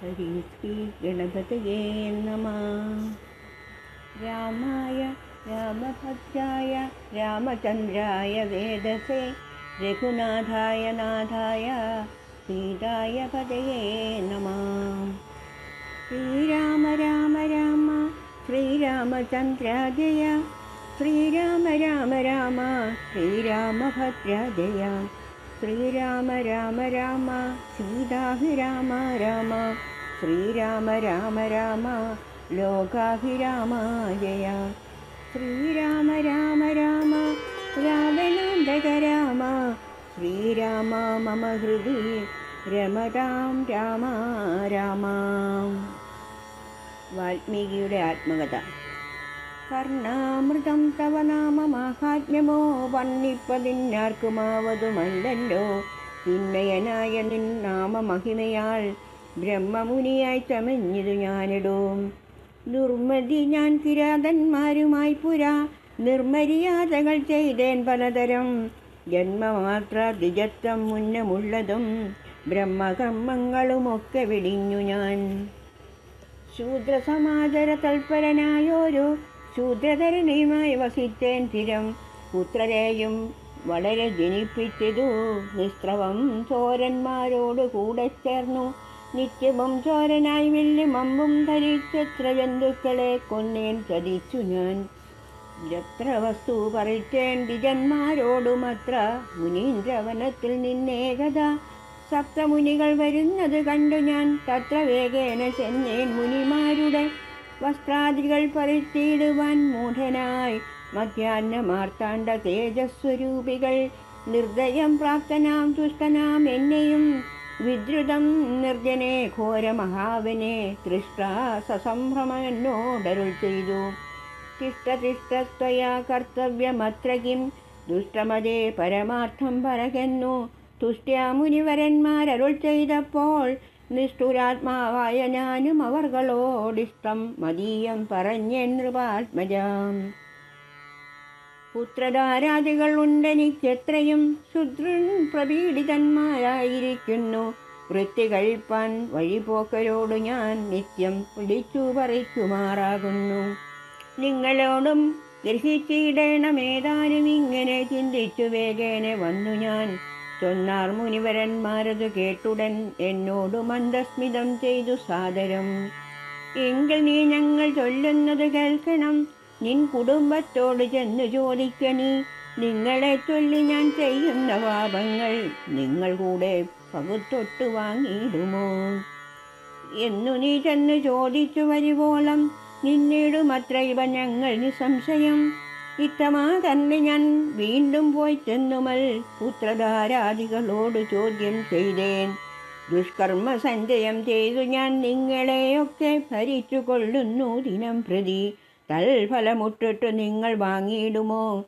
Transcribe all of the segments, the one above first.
ഹരി ശ്രീ ഗണപതയേ നമഃ. രാമായ രാമഭദ്രായ രാമചന്ദ്രായ വേദസേ രഘുനാഥായ നാഥായ സീതായ പതയേ നമഃ. ശ്രീരാമ രാമ രാമ ശ്രീരാമചന്ദ്ര ജയ ശ്രീരാമ രാമ രാമ ശ്രീരാമഭദ്ര ജയ ശ്രീരാമ രാമ രാമ സീതാഭിരാമ രാമ ശ്രീരാമ രാമ രാമ ലോകാഭിരാമ ജയ ശ്രീരാമ രാമ രാമ രാവണാന്തക രാമ ശ്രീരാമ മമ ഹൃദി രമതാം രാമ രാമ. വാൽമീകിയുടെ ആത്മകഥ. കർണാമൃതം തവ നാമ മാഹാത്മ്യമോ വർണ്ണിപ്പതിന്നാർക്കുമാവതുമല്ലല്ലോ. ചിന്മയനായ നിൻ നാമമഹിമയാൽ ബ്രഹ്മമുനിയായി ചമഞ്ഞിതു ഞാനിടും. ദുർമതി ഞാൻ കിരാതന്മാരുമായി പുരാ നിർമര്യാദകൾ ചെയ്തേൻ പലതരം. ജന്മമാത്ര ദ്വിജത്വം മുന്നമുള്ളതും ബ്രഹ്മകർമ്മങ്ങളുമൊക്കെ വെടിഞ്ഞു ഞാൻ. ശൂദ്രസമാചര തൽപരനായോരു ശൂദ്രധരണിയുമായി വസിച്ചേൻ സ്ഥിരം. പുത്രരെയും വളരെ ജനിപ്പിച്ചതു നിസ്ത്രവം ചോരന്മാരോട് കൂടെ ചേർന്നു. നിത്യവും ചോരനായി വെല്ലും അമ്പും ധരിച്ചെത്ര ജന്തുക്കളെ കൊന്നേൻ ചതിച്ചു ഞാൻ. എത്ര വസ്തു പറിച്ചേൻ ദ്വിജന്മാരോടുമത്ര മുനീന്ദ്രവനത്തിൽ നിന്നേകത. സപ്തമുനികൾ വരുന്നത് കണ്ടു ഞാൻ തത്ര വേഗേന ചെന്നേൻ മുനിമാരുടെ വസ്ത്രാദികൾ പറിച്ചിടുവാൻ മൂഢനായി. മധ്യാഹ്ന മാർത്താണ്ഡ തേജസ്വരൂപികൾ നിർദ്ദയം പ്രാപ്തനാം തുഷ്ടനാം എന്നെയും വിദ്രുതം നിർജ്ജനെ ഘോരമഹാവനെ തൃഷ്ടാ സസംഭ്രമനോടരുൾ ചെയ്തു. തിഷ്ടതിഷ്ടസ്ത്വയാ കർത്തവ്യമത്ര കിം ദുഷ്ടമതേ പരമാർത്ഥം പറകെന്നു. തുഷ്ട്യാ മുനിവരന്മാരരുൾ ചെയ്തപ്പോൾ നിഷ്ഠുരാത്മാവായ ഞാനും അവർകളോടിഷ്ടം മതീയം പറഞ്ഞേൻ നൃപാത്മജാം. പുത്രധാരാദികൾ ഉണ്ടെനിക്കെത്രയും ശുദ്രൻ പ്രപീഡിതന്മാരായിരിക്കുന്നു. വൃത്തി കഴിപ്പാൻ വഴിപോക്കരോട് ഞാൻ നിത്യം പിടിച്ചു പറിക്കുമാറാകുന്നു. നിങ്ങളോടും ഗ്രഹിച്ചിടേണമേതാനും ഇങ്ങനെ ചിന്തിച്ചു വേഗേന വന്നു ഞാൻ. ചൊന്നാർ മുനിവരന്മാരത് കേട്ടുടൻ എന്നോട് മന്ദസ്മിതം ചെയ്തു സാദരം. എങ്കിൽ നീ ഞങ്ങൾ ചൊല്ലുന്നത് കേൾക്കണം. നിൻ കുടുംബത്തോട് ചെന്ന് ചോദിക്കണീ. നിങ്ങളെ ചൊല്ലി ഞാൻ ചെയ്യുന്ന പാപങ്ങൾ നിങ്ങൾ കൂടെ പകുത്തൊട്ട് വാങ്ങിയിടുമോ എന്നു നീ ചെന്ന് ചോദിച്ചു വരുവോളം നിന്നിടുമത്ര ഇവ ഞങ്ങൾ നിസംശയം. ഇത്തമാ തന്നെ ഞാൻ വീണ്ടും പോയി ചെന്നുമൽ പുത്രധാരാദികളോട് ചോദ്യം ചെയ്തേൻ. ദുഷ്കർമ്മ സഞ്ചയം ചെയ്തു ഞാൻ നിങ്ങളെയൊക്കെ ഭരിച്ചു കൊള്ളുന്നു ദിനം പ്രതി. തൽഫലമുട്ടിട്ട് നിങ്ങൾ വാങ്ങിയിടുമോ?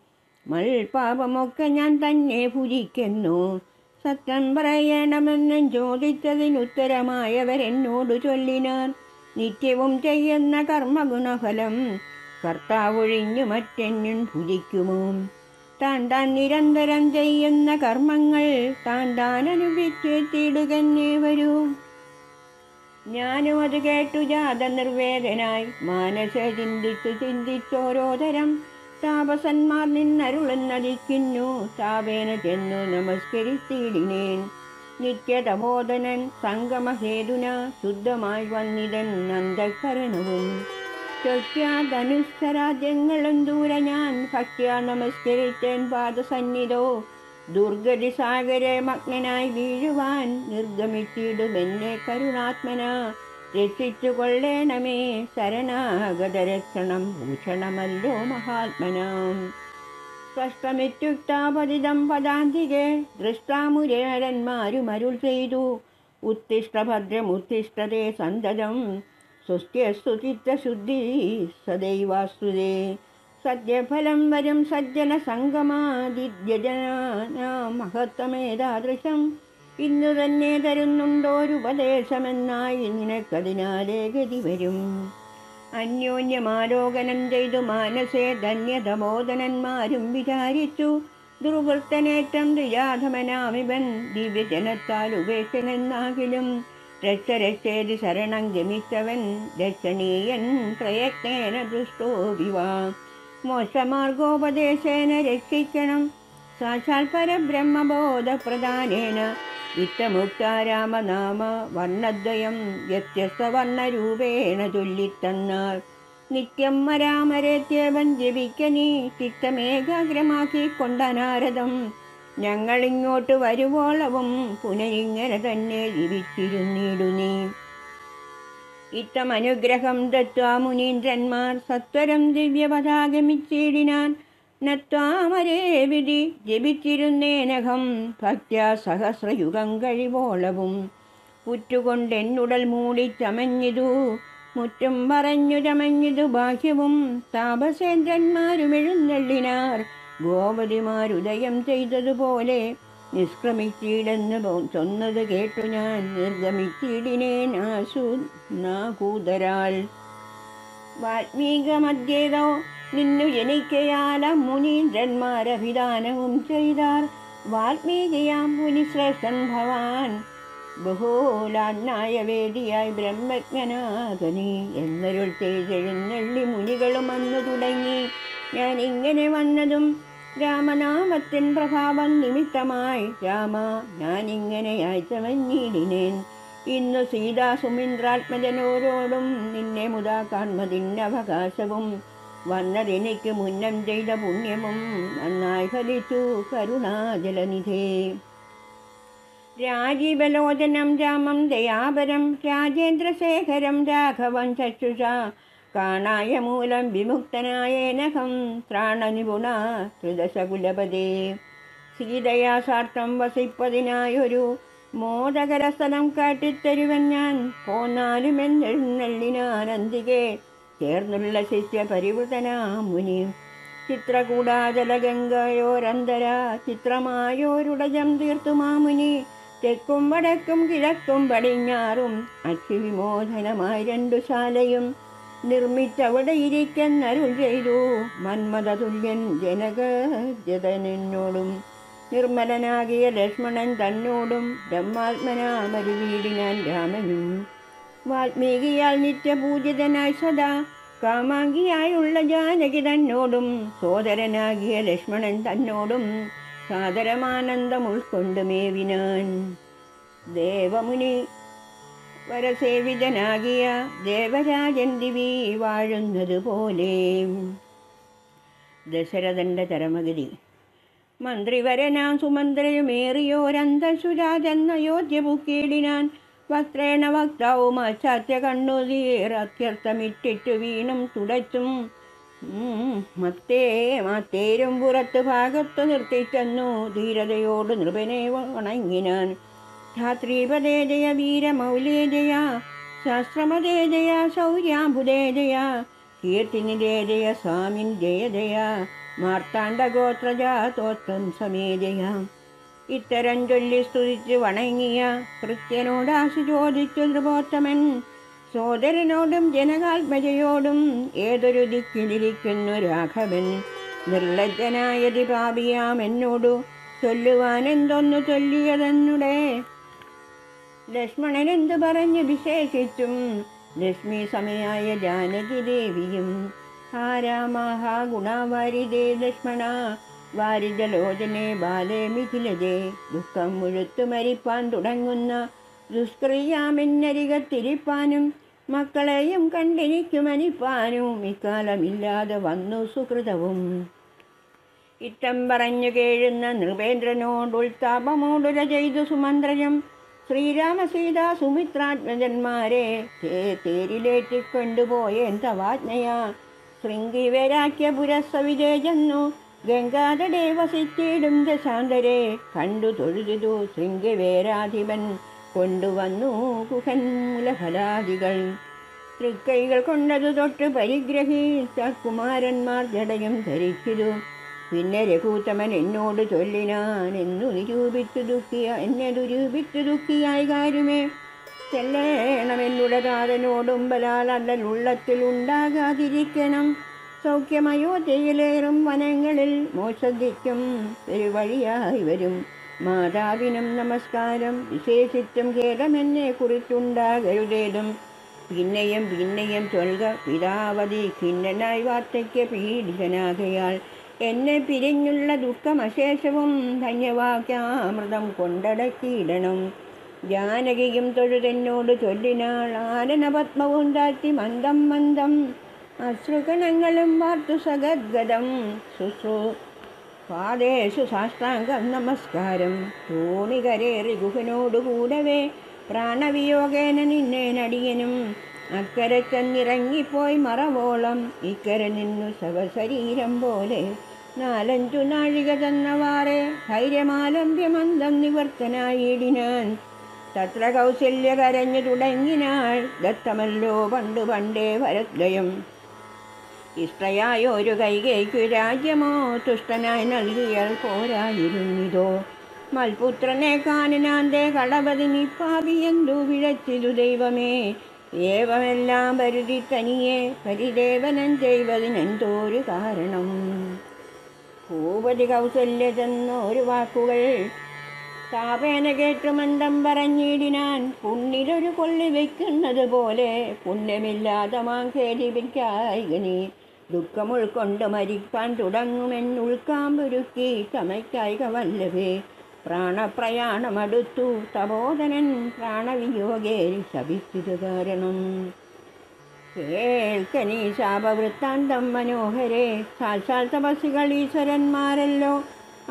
മൽപാപമൊക്കെ ഞാൻ തന്നെ ഭുജിക്കുന്നു. സത്യം പറയണമെന്നും ചോദിച്ചതിനുത്തരമായവരെന്നോട് ചൊല്ലിനാർ. നിത്യവും ചെയ്യുന്ന കർമ്മഗുണഫലം കർത്താവൊഴിഞ്ഞു മറ്റെന്നും ഭുജിക്കുമോ? താൻ നിരന്തരം ചെയ്യുന്ന കർമ്മങ്ങൾ താൻ അനുഭവിച്ചെത്തിയിടുകന്നേ വരൂ. ഞാനും അത് കേട്ടു ജാത നിർവേദനായി മാനസ ചിന്തിച്ചോരോതരം. താപസന്മാർ നിന്നരുളുന്നതിക്കുന്നു താപേന ചെന്നു നമസ്കരിച്ചിടിനേൻ. നിത്യതബോധനൻ സംഗമഹേതുന ശുദ്ധമായി വന്നിതൻ അന്തഃകരണവും. ധനുസ്സരാജ്യങ്ങളും ദൂരെ ഞാൻ ഭക്ത്യാ നമസ്കരിച്ചേൻ പാദസന്നിധോ. ദുർഗതി സാഗരെ മഗ്നനായി വീഴുവാൻ നിർഗമിച്ചിടുമെന്നെ കരുണാത്മന. രക്ഷിച്ചു കൊള്ളേണമേ ശരണാഗത രക്ഷണം ഭൂഷണമല്ലോ മഹാത്മനാം. സ്പഷ്ടമിത്യുക്താപതിതം പദാന്തികെ ദൃഷ്ടാമുരേരന്മാരും അരുൾ ചെയ്തു. ഉത്തിഷ്ഠഭദ്രമുത്തിഷ്ഠതേ സന്തതം സ്വസ്ത്യസ്തു ചിത്തശുദ്ധി സദൈവാസ്തുതേ. സദ്യഫലം വരും സജ്ജന സംഗമാദിദ്യജനാനാം മഹത്വമേതാദൃശം. ഇന്നു തന്നെ തരുന്നുണ്ടോരുപദേശമെന്നായി നിനക്കതിനാലേ ഗതി വരും. അന്യോന്യമാലോകനം ചെയ്തു മാനസേ ധന്യതബോധനന്മാരും വിചാരിച്ചു. ദുർവൃത്തനേറ്റം ദ്വിജാധമനാമിവൻ ദിവ്യജനത്താൽ ഉപേക്ഷനെന്നാകിലും രക്ഷരക്ഷേതി ശരണം ഗമിച്ചവൻ രക്ഷണീയൻ പ്രയത്നേന ദുഷ്ടോ വിവാ. മോക്ഷമാർഗോപദേശേന രക്ഷിക്കണം സാക്ഷാൽ പരബ്രഹ്മബോധപ്രധാനേന. വിത്തമുക്ത രാമനാമ വർണ്ണദ്വയം വ്യത്യസ്തവർണ്ണരൂപേണ ചൊല്ലിത്തന്നാൽ നിത്യം മരാമരേത്യവൻ ജപിക്കനീ. ചിത്തമേകാഗ്രമാക്കിക്കൊണ്ട നാരദം ഞങ്ങളിങ്ങോട്ട് വരുവോളവും പുനരിങ്ങനെ തന്നെ ജീവിച്ചിരുന്നിടുന്നീ. ഇത്തമനുഗ്രഹം ദത്വാ മുനീന്ദ്രന്മാർ സത്വരം ദിവ്യപഥാഗമിച്ചിടിനാൻ. നത്വാമരേ വിധി ജപിച്ചിരുന്നേനകം ഭക്ത്യാ സഹസ്രയുഗം കഴിവോളവും. പുറ്റുകൊണ്ടെന്നുടൽ മൂടി ചമഞ്ഞിതു മുറ്റും പറഞ്ഞു ചമഞ്ഞിതു ബാഹ്യവും. താപസേന്ദ്രന്മാരും എഴുന്നള്ളിനാർ ഗോപതിമാരുദയം ചെയ്തതുപോലെ. നിഷ്ക്രമിച്ചിടെന്ന് ചൊന്നത് കേട്ടു ഞാൻ നിർഗമിച്ചിടിനേൻ ആശുനാകൂതരാൽ. വാൽമീകമധ്യേതോ നിന്നു ജനിക്കയാല മുനീന്ദ്രന്മാരഭിധാനവും ചെയ്താർ. വാൽമീകിയാം മുനിശ്രേഷ്ഠൻ ഭവാൻ ബഹുലാജ്ഞായ വേദിയായി ബ്രഹ്മജ്ഞനാഥനി എന്നരുൾ ചെയ്തെഴുന്നള്ളി മുനികളും വന്നു തുടങ്ങി. ഞാൻ ഇങ്ങനെ വന്നതും രാമനാമത്തിൻ പ്രഭാവം നിമിത്തമായി. രാമ ഞാനിങ്ങനെയായി ചമഞ്ഞിടിനേൻ. ഇന്നു സീതാ സുമിന്ദ്രാത്മജനോരോടും നിന്നെ മുതാ കാൺമതിന്നവകാശവും. വന്നതെനിക്ക് മുന്നം ചെയ്ത പുണ്യവും നന്നായി ഫലിച്ചു കരുണാജലനിധേ. രാജീവലോചനം രാമം ദയാപരം രാജേന്ദ്രശേഖരം രാഘവം ചക്ഷുഷ. കാണായ മൂലം വിമുക്തനായേനഹം ത്രാണനിപുണ ത്രിദശകുലപദേ. സീതയാ സാർത്ഥം വസിപ്പതിനായൊരു മോദകര സ്ഥലം കാട്ടിത്തരുവൻ ഞാൻ. പോന്നാലും എന്നെഴുന്നള്ളിനാനന്ദികെ ചേർന്നുള്ള ശിഷ്യ പരിവൃതനാം മുനി. ചിത്രകൂടാചലഗംഗയോരന്തര ചിത്രമായോരുടജം തീർത്തു മാമുനി. തെക്കും വടക്കും കിഴക്കും പടിഞ്ഞാറും അക്ഷിവിമോചനമായി രണ്ടു ശാലയും നിർമ്മിച്ചവിടെ ഇരിക്കെന്നരുൾ ചെയ്തു മന്മഥതുല്യൻ ജനകജനനോടും. നിർമ്മലനാകിയ ലക്ഷ്മണൻ തന്നോടും ബ്രഹ്മാത്മനാമരുവീടിനാൻ രാമനും. വാൽമീകിയാൽ നിത്യപൂജിതനായി സദാ കാമാങ്കിയായുള്ള ജാനകി തന്നോടും സോദരനാകിയ ലക്ഷ്മണൻ തന്നോടും സാദരമാനന്ദം ഉൾക്കൊണ്ട് മേവിനാൻ. ദേവമുനി വരസേവിതനാകിയ ദേവരാജൻ ദിവി വാഴുന്നത് പോലെ. ദശരഥന്റെ ചരമഗതി. മന്ത്രിവരനാം സുമന്ത്രയുമേറിയോരന്തശുരാജെന്നയോധ്യ പുക്കീടിനാൻ. വക്ത്രേണ വക്താവും അച്ചാത്യ കണ്ണുതീർ അത്യർത്ഥമിട്ടിട്ടു വീണും തുടച്ചും മത്തേരും പുറത്ത് ഭാഗത്തു നിർത്തിച്ചെന്നു ധീരതയോട് നൃപനെ വണങ്ങിനാൻ. ധാത്രീപദേ ജയ വീരമൗലേ ജയ ശാസ്ത്രമതേ ജയ ശൗര്യാംബുദേ ജയ കീർത്തിനിധേ ജയ സ്വാമിൻ ജയ ജയ മാർത്താണ്ഡഗോത്രജാതോത്രം സമേ ജയ. ഇത്തരം ചൊല്ലി സ്തുതിച്ചു വണങ്ങിയ കൃത്യനോടാശു ചോദിച്ചു നൃപോത്തമൻ. സോദരനോടും ജനകാത്മജയോടും ഏതൊരു ദിക്കിലിരിക്കുന്നു രാഘവൻ. നിർലജ്ജനായതി പാപിയാം എന്നോടു ചൊല്ലുവാൻ എന്തൊന്നു ചൊല്ലിയതെന്നുടെ. ലക്ഷ്മണനെന്തു പറഞ്ഞു വിശേഷിച്ചും ലക്ഷ്മി സമയായ ജാനകി ദേവിയും. ഹാ രാമ ഹാ ഗുണവാരിദേ ലക്ഷ്മണ വാരിജലോചനെ ബാലേ മിഥിലജേ. ദുഃഖം മുഴുത്തു മരിപ്പാൻ തുടങ്ങുന്ന ദുഷ്ക്രിയാമെന്നരികത്തിരിപ്പാനും മക്കളെയും കണ്ടെനിക്കു മനിപ്പാനും ഇക്കാലമില്ലാതെ വന്നു സുഹൃതവും. ഇത്തം പറഞ്ഞു കേഴുന്ന നൃപേന്ദ്രനോട് ഉൾത്താപമോടുര ചെയ്തു സുമന്ത്രയം. ശ്രീരാമസീതാ സുമിത്രാത്മജന്മാരെ തേരിലേറ്റിക്കൊണ്ടുപോയേൻ തവാജ്ഞയാ. ശൃംഗിവരാക്കിയ പുരസ്സവിതേ ചെന്നു ഗംഗാതടേ വസിച്ചിടും ദശാന്തരെ. കണ്ടു തൊഴുതിതു ശൃംഗിവേരാധിപൻ കൊണ്ടുവന്നു കുഹൻ മൂലഫലാദികൾ. തൃക്കൈകൾ കൊണ്ടതു തൊട്ട് പരിഗ്രഹിച്ച കുമാരന്മാർ ജടയും ധരിച്ചിതു. പിന്നെ രഘൂത്തമൻ എന്നോട് ചൊല്ലിനാൻ എന്നു എന്നെ ദുരൂപിച്ചു ദുഃഖിയായി കാര്യമേ. ചെല്ലേണമെന്നുടെ താതനോടും ബലാലല്ലൽ ഉള്ളത്തിൽ ഉണ്ടാകാതിരിക്കണം. സൗഖ്യമയോധ്യയിലേറും വനങ്ങളിൽ മോക്ഷദിക്കും ഒരു വഴിയായി വരും. മാതാവിനും നമസ്കാരം, വിശേഷിച്ചും ഖേദമെന്നെ കുറിച്ചുണ്ടാകരുതേതും. പിന്നെയും പിന്നെയും ചൊൽക പിതാവതി ഖിന്നനായി വാർദ്ധക്യ പീഡിതനാകയാൽ എന്നെ പിരിഞ്ഞുള്ള ദുഃഖമശേഷവും ധന്യവാക്യാമൃതം കൊണ്ടടക്കിയിടണം. ജാനകിയും തൊഴുതെന്നോട് ചൊല്ലിനാൾ ആനനപത്മവും താഴ്ത്തി മന്ദം മന്ദം അശ്രുകണങ്ങളും വാർത്തു സഗദ്ഗതം പാദേഷു സാഷ്ടാംഗം നമസ്കാരം. തോണികരേറി ഗുഹനോടുകൂടവേ പ്രാണവിയോഗേന നിന്നേനടിയനും അക്കരെ ചെന്നിറങ്ങിപ്പോയി മറവോളം ഇക്കരെ നിന്നു ശവശരീരം പോലെ 4-5 നാഴിക തന്നവാറെ ധൈര്യമാലംബ്യമന്തം നിവർത്തനായിടിനാൻ. തത്ര കൗസല്യ കരഞ്ഞു തുടങ്ങിനാൾ ദത്തമല്ലോ പണ്ടു പണ്ടേ ഭരദ്വയം. ഇഷ്ടയായ ഒരു കൈകേക്കു രാജ്യമോ തുഷ്ടനായി നൽകിയാൽ പോരായിരുന്നിതോ. മൽപുത്രനെ കാനനാന്തേ കളപതിനി പാപിയെന്തു വിഴച്ചിതു ദൈവമേ. ഏവമെല്ലാം പരുതി തനിയെ പരിദേവനം ചെയ്വതിനെന്തോരു കാരണം. ഭൂപതി കൗസല്യ ചെന്നൊരു വാക്കുകൾ താപേന കേട്ടു മന്ദം പറഞ്ഞിടിനാൻ. പുണ്ണിലൊരു കൊള്ളി വയ്ക്കുന്നത് പോലെ പുണ്യമില്ലാതെ മാഖേദിപ്പിക്കായികനി ദുഃഖമുൾക്കൊണ്ട് മരിക്കാൻ തുടങ്ങുമെന്നുൾക്കാമ്പൊരുക്കി തമയ്ക്കായിക വല്ലഭേ. പ്രാണപ്രയാണമടുത്തു തപോധനൻ പ്രാണവിയോഗേ ശപിച്ചതു കാരണം. കേൾക്കനീ ശാപവൃത്താന്തം മനോഹരേ. സാക്ഷാൽ തപസ്സികൾ ഈശ്വരന്മാരല്ലോ.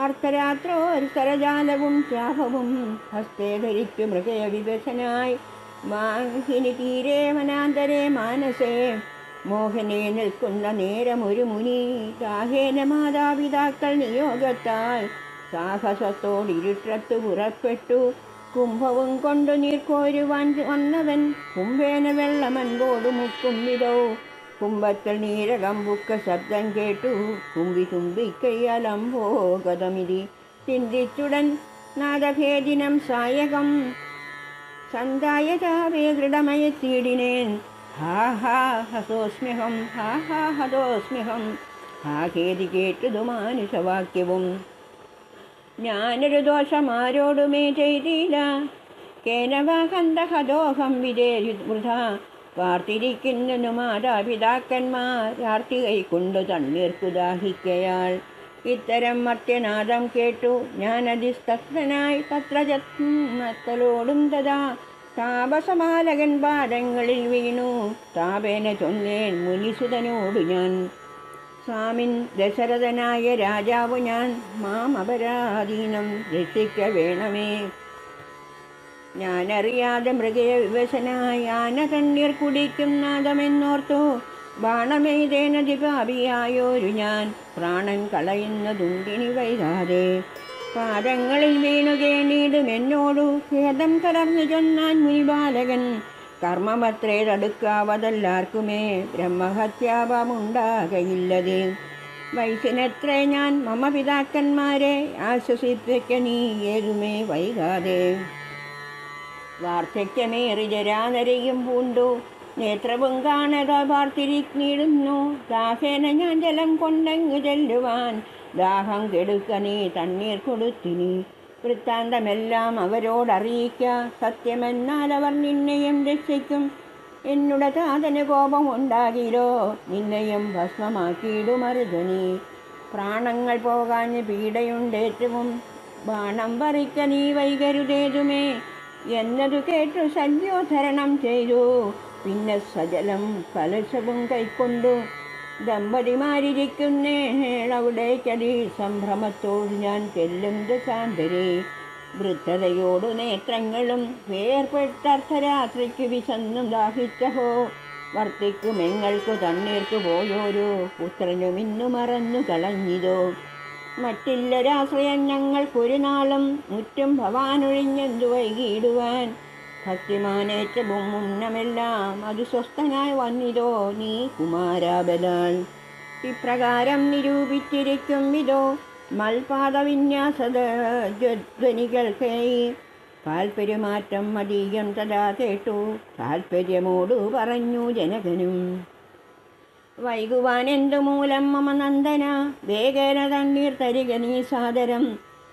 അർദ്ധരാത്രോത്സരജാലവും ശാപവും ഹസ്തേ ധരിച്ചു മൃഗയ വിവശനായി വാഹിനി തീരെ വനാന്തരേ മാനസേ. മോഹനെ നിൽക്കുന്ന നേരമൊരു മുനി ദാഹേന മാതാപിതാക്കൾ നിയോഗത്താൽ സാഹസത്തോടിരുട്ടത്തു പുറപ്പെട്ടു. കുംഭവും കൊണ്ടു നീർക്കോരുവാൻ വന്നവൻ കുംഭേന വെള്ളമൻപോടു മുക്കും വിധോ. കുംഭത്തിൽ നീരകമ്പുക്ക ശബ്ദം കേട്ടു കുമ്പി തുമ്പിക്കയ്യലംഭോഗതമിതി. ചിന്തിച്ചുടൻ നാദഭേദിനം സായകം സന്തായ ചാവേ ദൃഢമയത്തിടിനേൻ. ഹാ ഹാ ഹതോസ്മ്യഹം ഹാ ഹാ ഹതോസ്മ്യഹം. ഹാ ഖേദി കേട്ടതു മാനുഷവാക്യവും. ഞാനൊരു ദോഷമാരോടുമേ ചെയ്തില്ല. കേനവാഹന്തഹദോഹം വിജയ വൃഥാ. പാർത്തിരിക്കുന്നു മാതാപിതാക്കന്മാർ ആർത്തി കൈക്കൊണ്ടു തണ്ണീർക്കു ദാഹിക്കയാൾ. ഇത്തരം മർത്യനാദം കേട്ടു ഞാനതിസ്തബ്ധനായി തത്ര ജന്മത്തലോടും തഥാ. താപസമാലകൻ പാദങ്ങളിൽ വീണു താപേന ചൊന്നേൻ മുനിസുതനോടു ഞാൻ. സ്വാമിൻ ദശരഥനായ രാജാവു ഞാൻ മാം അപരാധീനം രക്ഷിക്ക വേണമേ. ഞാനറിയാതെ മൃഗയ വിവശനായി ആന തണ്ണീർ കുടിക്കും നാദമെന്നോർത്തു. ബാണമെയ്തേനതിപാപിയായോരു ഞാൻ പ്രാണൻ കളയുന്നതുണ്ടിനി വൈകാതെ. പാദങ്ങളിൽ വീണുകേണീടും എന്നോടു ഖേദം കലർന്നു ചൊന്നാൻ മുനിബാലകൻ. കർമ്മമത്രേ തടുക്കാവതല്ലാർക്കുമേ ബ്രഹ്മഹത്യാപമുണ്ടാകയില്ലത്. വയസ്സിനെത്രേ ഞാൻ മമ പിതാക്കന്മാരെ ആശ്വസിപ്പിക്ക നീ ഏതുമേ വൈകാതെ. വാർദ്ധക്യമേറി ജരാനരയും പൂണ്ടു നേത്രവും കാണാതെ പാർത്തിരിക്കിടുന്നു. ദാഹേന ഞാൻ ജലം കൊണ്ടങ്ങു ചെല്ലുവാൻ ദാഹം കെടുക്ക നീ തണ്ണീർ കൊടുത്തിനി. വൃത്താന്തമെല്ലാം അവരോടറിയിക്ക സത്യമെന്നാൽ അവർ നിന്നെയും രക്ഷിക്കും. എന്നുടെ താതന് കോപം ഉണ്ടാകിലോ നിന്നെയും ഭസ്മമാക്കിയിടുമരുതനീ. പ്രാണങ്ങൾ പോകാൻ പീഡയുണ്ടേറ്റവും ബാണം പറിക്ക നീ വൈകരുതേതുമേ എന്നതു കേട്ടു ശല്യോധരണം ചെയ്തു. പിന്നെ സജലം കലശവും കൈക്കൊണ്ടു ദമ്പതിമാരിയ്ക്കുന്നേളവിടേക്കതി സംഭ്രമത്തോട് ഞാൻ ചെല്ലും ദശാന്തരേ. വൃദ്ധതയോടു നേത്രങ്ങളും വേർപ്പെട്ടർദ്ധരാത്രിക്ക് വിശന്നും ദാഹിച്ചഹോ. വർത്തിക്കുമെങ്ങൾക്കു തണ്ണീർക്കു പോയോരോ പുത്രനും ഇന്നു മറന്നു കളഞ്ഞിതോ. മറ്റില്ലൊരാശ്രയം ഞങ്ങൾക്കൊരു നാളും മുറ്റും ഭവാനൊഴിഞ്ഞെന്തു വൈകിയിടുവാൻ. ഭക്തിമാനേറ്റവും മുന്നമെല്ലാം അത് സ്വസ്ഥനായി വന്നിതോ നീ കുമാരാബലാൽ. ഇപ്രകാരം നിരൂപിച്ചിരിക്കും വിധോ മൽപാദവിന്യാസധ്വനികൾക്കായി. താൽപര്യമാറ്റം മതീയം തഥാ കേട്ടു താൽപര്യമോടു പറഞ്ഞു ജനകനും. വൈകുവാൻ എന്തു മൂലം മമ നന്ദന വേഗേന തണ്ണീർ തരിക നീ സാദരം.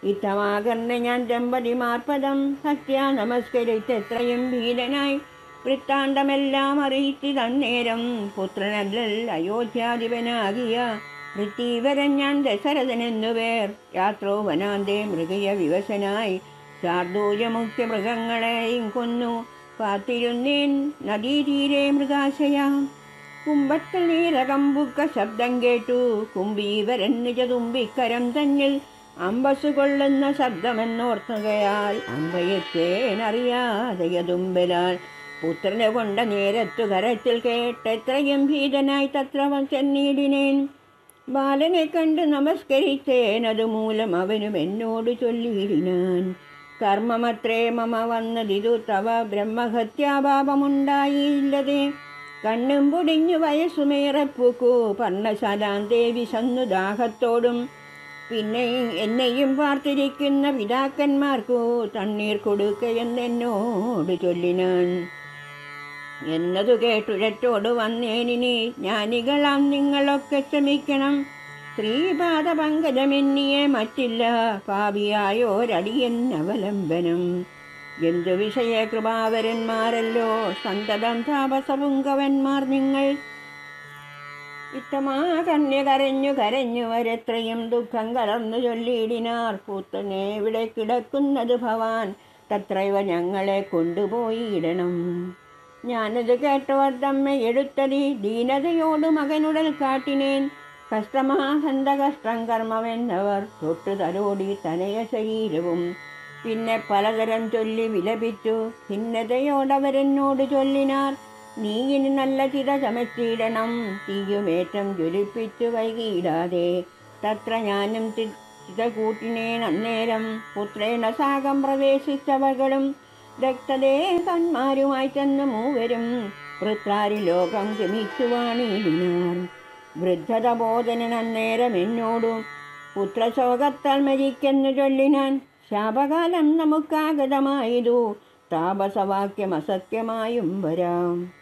ഇത്തമാകർന്ന് ഞാൻ ദമ്പതിമാർപ്പദം ഭക്ത്യാ നമസ്കരിച്ചെത്രയും ഭീതനായി വൃത്താന്തമെല്ലാം അറിയിച്ചിതന്നേരം പുത്രനല്ലൽ അയോധ്യാധിപനാകിയ പൃഥ്വീവരൻ ഞാൻ ദശരഥനെന്നു പേർ യാത്രോ വനാന്തേ മൃഗയ വിവശനായി ശാർദൂലമുഖ്യ മൃഗങ്ങളെയും കൊന്നു കാത്തിരുന്നേൻ നദീതീരെ മൃഗാശയാം കുംഭത്തിൽ നീലകമ്പുക്ക ശബ്ദം കേട്ടു കുംഭീവരൻ നിജതുമ്പിക്കരം തന്നിൽ അമ്പസ് കൊള്ളുന്ന ശബ്ദമെന്നോർത്തുകയാൽ അമ്പയത്തേനറിയാതെയതുമ്പലാൽ പുത്രനെ കൊണ്ട നേരത്തു കരച്ചിൽ കേട്ടെത്രയും ഭീതനായി തത്ര ചെന്നീടിനേൻ ബാലനെ കണ്ട് നമസ്കരിച്ചേൻ അതുമൂലം അവനും എന്നോട് ചൊല്ലിയിടിനാൻ കർമ്മമത്രേ മമ വന്നതിതു തവ ബ്രഹ്മഹത്യാപാപമുണ്ടായില്ലതേ കണ്ണും പൊടിഞ്ഞു വയസ്സുമേറെ പൂക്കൂ പർണശാലാന്തേ വിശന്നു ദാഹത്തോടും പിന്നെ എന്നെയും പാർത്തിരിക്കുന്ന പിതാക്കന്മാർക്കു തണ്ണീർ കൊടുക്കയെന്നെന്നോട് ചൊല്ലിനാൻ എന്നതു കേട്ടുരറ്റോട് വന്നേനിനി ജ്ഞാനികളാം നിങ്ങളൊക്കെ ക്ഷമിക്കണം സ്ത്രീപാദ പങ്കജമെന്നിയെ മറ്റില്ല പാപിയായോരടിയൻ അവലംബനം എന്തു വിഷയ കൃപാവരന്മാരല്ലോ സന്തതം താപസപുങ്കവന്മാർ നിങ്ങൾ ഇത്തമാ കന്യ കരഞ്ഞു കരഞ്ഞു വരെത്രയും ദുഃഖം കലർന്നു ചൊല്ലിയിടിനാർ പുത്രനെ ഇവിടെ കിടക്കുന്നത് ഭവാൻ തത്രൈവ ഞങ്ങളെ കൊണ്ടുപോയിടണം ഞാനത് കേട്ടവർ തമ്മെ എടുത്തതി ദീനതയോട് മകനുടൽ കാട്ടിനേൻ കഷ്ടമാഹന്ത കഷ്ടം കർമ്മമെന്നവർ തൊട്ടു തലോടി തനയ ശരീരവും പിന്നെ പലതരം ചൊല്ലി വിലപിച്ചു ഭിന്നതയോടവരെന്നോട് ചൊല്ലിനാർ നീ ഇനി നല്ല ചിത ചമച്ചിടണം തീയുമേറ്റം ജ്വലിപ്പിച്ചു വൈകിയിടാതെ തത്ര ഞാനും ചിത കൂട്ടിനേൻ അന്നേരം പുത്രേണ സാകം പ്രവേശിച്ചവകളും രക്തദേഹന്മാരുമായി ചെന്ന് മൂവരും വൃത്രാരി ലോകം ഗമിച്ചുവാണിടിനാർ വൃദ്ധത ബോധനൻ അന്നേരം എന്നോടും പുത്രശോകത്താൽ മരിക്കെന്നു ചൊല്ലിനാൻ ശാപകാലം നമുക്കാഗതമായതു താപസവാക്യം അസത്യമായും വരാം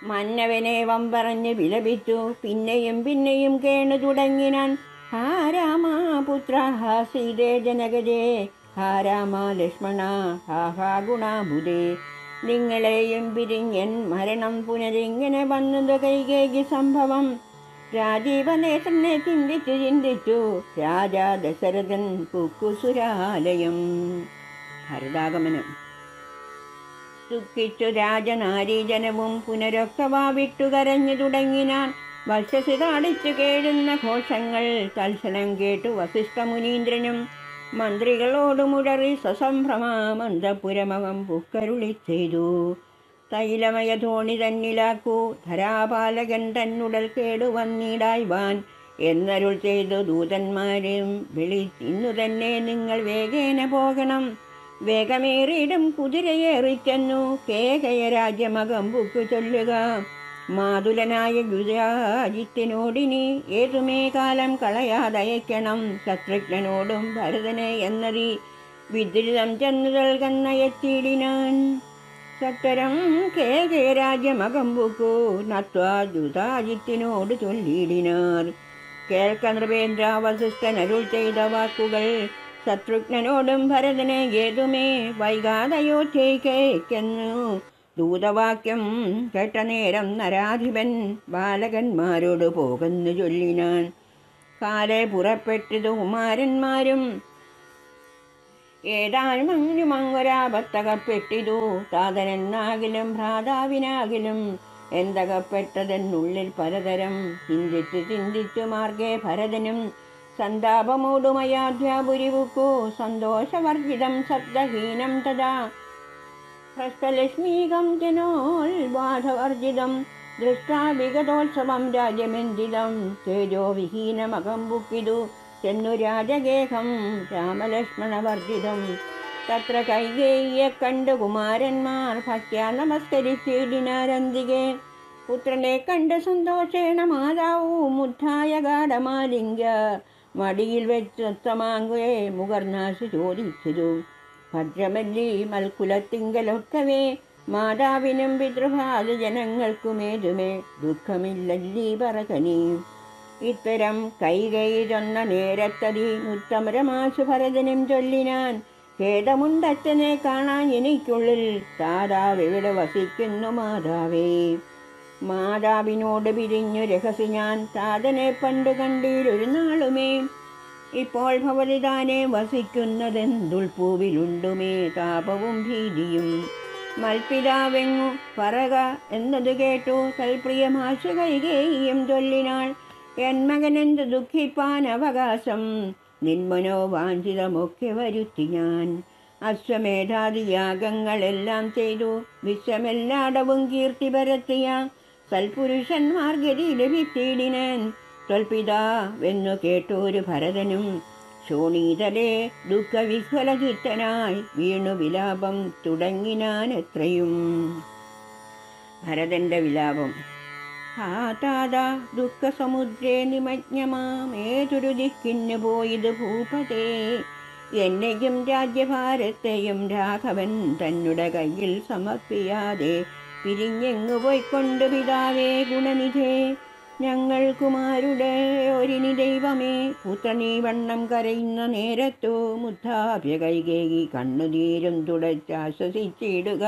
മന്നവനേവം പറഞ്ഞ് വിലപിച്ചു പിന്നെയും കേണു തുടങ്ങിനാൻ ഹാ രാമാ പുത്ര ഹാ സീതേ ജനകജേ ഹാ രാമ ലക്ഷ്മണ ഹാ ഗുണാബുധേ നിങ്ങളെയും പിരിഞ്ഞൻ മരണം പുനരിങ്ങനെ വന്നത് കൈകേകി സംഭവം രാജീവനേത്രനെ ചിന്തിച്ചു രാജാ ദശരഥൻ കുക്കുസുരാലയം ഭരതാഗമനം ദുഃഖിച്ചു രാജനാരീജനവും പുനരൊക്കെ വാവിട്ടു കരഞ്ഞു തുടങ്ങിനാൻ വത്സസിതാടിച്ചു കേഴുന്ന ഘോഷങ്ങൾ തൽസനം കേട്ടു വസിഷ്ഠ മുനീന്ദ്രനും മന്ത്രികളോട് മുഴറി സസംഭ്രമാമന്തപുരമകം പുക്കരുളി ചെയ്തു തൈലമയ ധോണി തന്നിലാക്കൂ ധരാപാലകൻ തന്നുടൽ കേടുവന്നിടായ്വാൻ എന്നരുൾ ചെയ്തു ദൂതന്മാരും ഇന്നു തന്നെ നിങ്ങൾ വേഗേന പോകണം വേഗമേറിയിടും കുതിരയേറിച്ചെന്നു കേകയ രാജ്യമകമ്പുക്കു ചൊല്ലുക മാതുലനായ യുധാജിത്തിനോടിനി ഏതുമേ കാലം കളയാതയക്കണം ശത്രുഘ്നനോടും ഭരതനെ എന്നതി വിദ്രുതം ചെന്നു നൽകന്നയത്തിടിനാൻ സത്വരം കേകയ രാജ്യമകമ്പുക്കു നത്വാ യുധാജിത്തിനോട് ചൊല്ലിയിടിനാർ കേൾക്ക നൃപേന്ദ്ര വസിഷ്ഠൻ അരുൾ ചെയ്ത വാക്കുകൾ ശത്രുഘ്നനോടും ഭരതനെ ഏതുമേ വൈകാതയോധ്യയ്ക്കെന്നു ദൂതവാക്യം കേട്ട നേരം നരാധിപൻ ബാലകന്മാരോട് പോകുന്നു ചൊല്ലിനാൻ കാലെ പുറപ്പെട്ടതു കുമാരന്മാരും ഏതാനും അങ്ങൊരാപത്തകപ്പെട്ടിതു താതനെന്നാകിലും ഭ്രാതാവിനാകിലും എന്തകപ്പെട്ടതെന്നുള്ളിൽ പലതരം ചിന്തിച്ചു മാർഗേ ഭരതനും സന്താപമൂടുമയാധ്യാപുരിവുക്കു സന്തോഷവർജിതം ശബ്ദഹീനം തഥാ ഹ്രസ്വലക്ഷ്മീകം ജനോൽബാധവർജിതം ദൃഷ്ടാ വിഗതോത്സവം രാജ്യമെന്തിതം തേജോ വിഹീനമകമ്പുക്കിതു ചെന്നു രാജഗേഹം രാമലക്ഷ്മണവർജിതം തത്ര കൈകേയിയെ കണ്ടു കുമാരന്മാർ ഭക്ത്യാ നമസ്കരിച്ചിടിനാരന്തികെ പുത്രനെ കണ്ട് സന്തോഷേണ മാതാവൂ മുദ്ധായ ഗാഠമാലിംഗ മടിയിൽ വെച്ചമാങ്കേ മുകർനാശു ചോദിച്ചതു ഭദ്രമല്ലി മൽക്കുലത്തിങ്കലൊക്കവേ മാതാവിനും പിതൃഭാത ജനങ്ങൾക്കുമേതുമേ ദുഃഖമില്ലല്ലീ പറകനീ ഇത്തരം കൈകൈ ചൊന്ന നേരത്തതി ഉത്തമരമാശു ഭരതനും ചൊല്ലിനാൻ. ഖേദമുണ്ടച്ഛനെ കാണാൻ എനിക്കുള്ളിൽ, താതാവെവിടെ വസിക്കുന്നു മാതാവേ. മാതാവിനോട് പിരിഞ്ഞു രഹസി ഞാൻ, താതനെ പണ്ടു കണ്ടീരൊരു നാളുമേ. ഇപ്പോൾ ഭവതി താനെ വസിക്കുന്നതെന്തുൾപ്പൂവിലുണ്ടുമേ താപവും ഭീതിയും. മൽപിതാവെങ്ങു പറക എന്നത് കേട്ടു തൽപ്രിയമാശു കൈകേയിയും ചൊല്ലിനാൾ. എൻ മകനെന്ത് ദുഃഖിപ്പാൻ അവകാശം, നിന്മനോവാഞ്ചിതമൊക്കെ വരുത്തി ഞാൻ. അശ്വമേധാദി യാഗങ്ങളെല്ലാം ചെയ്തു വിശ്വമെല്ലാടവും കീർത്തി പരത്തിയ സൽപുരുഷന്മാർ ഗതി ലഭിച്ചിടിനാൻ. ത്വൽപിതാവെന്നു കേട്ടൊരു ഭരതനും ശോണീതലേ ദുഃഖവിഹ്വലചിത്തനായി വീണു വിലാപം തുടങ്ങിനാൻ എത്രയും. ഭരതന്റെ വിലാപം. ആ താതാ ദുഃഖസമുദ്രേ നിമജ്ഞമാമേതൊരു ദിക്കിന്നു പോയത് ഭൂപതേ. എന്നെയും രാജ്യഭാരത്തെയും രാഘവൻ തന്നുടെ കയ്യിൽ സമർപ്പിയാതെ പിരിഞ്ഞെങ്ങു പോയിക്കൊണ്ട് പിതാവേ ഗുണനിധേ. ഞങ്ങൾ കുമാരുടെ ഒരിനി ദൈവമേ. പുത്രനീ വണ്ണം കരയുന്ന നേരത്തു മുദ്ധാഭ്യ കൈകേകി കണ്ണുനീരും തുടച്ചാശ്വസിച്ചിടുക.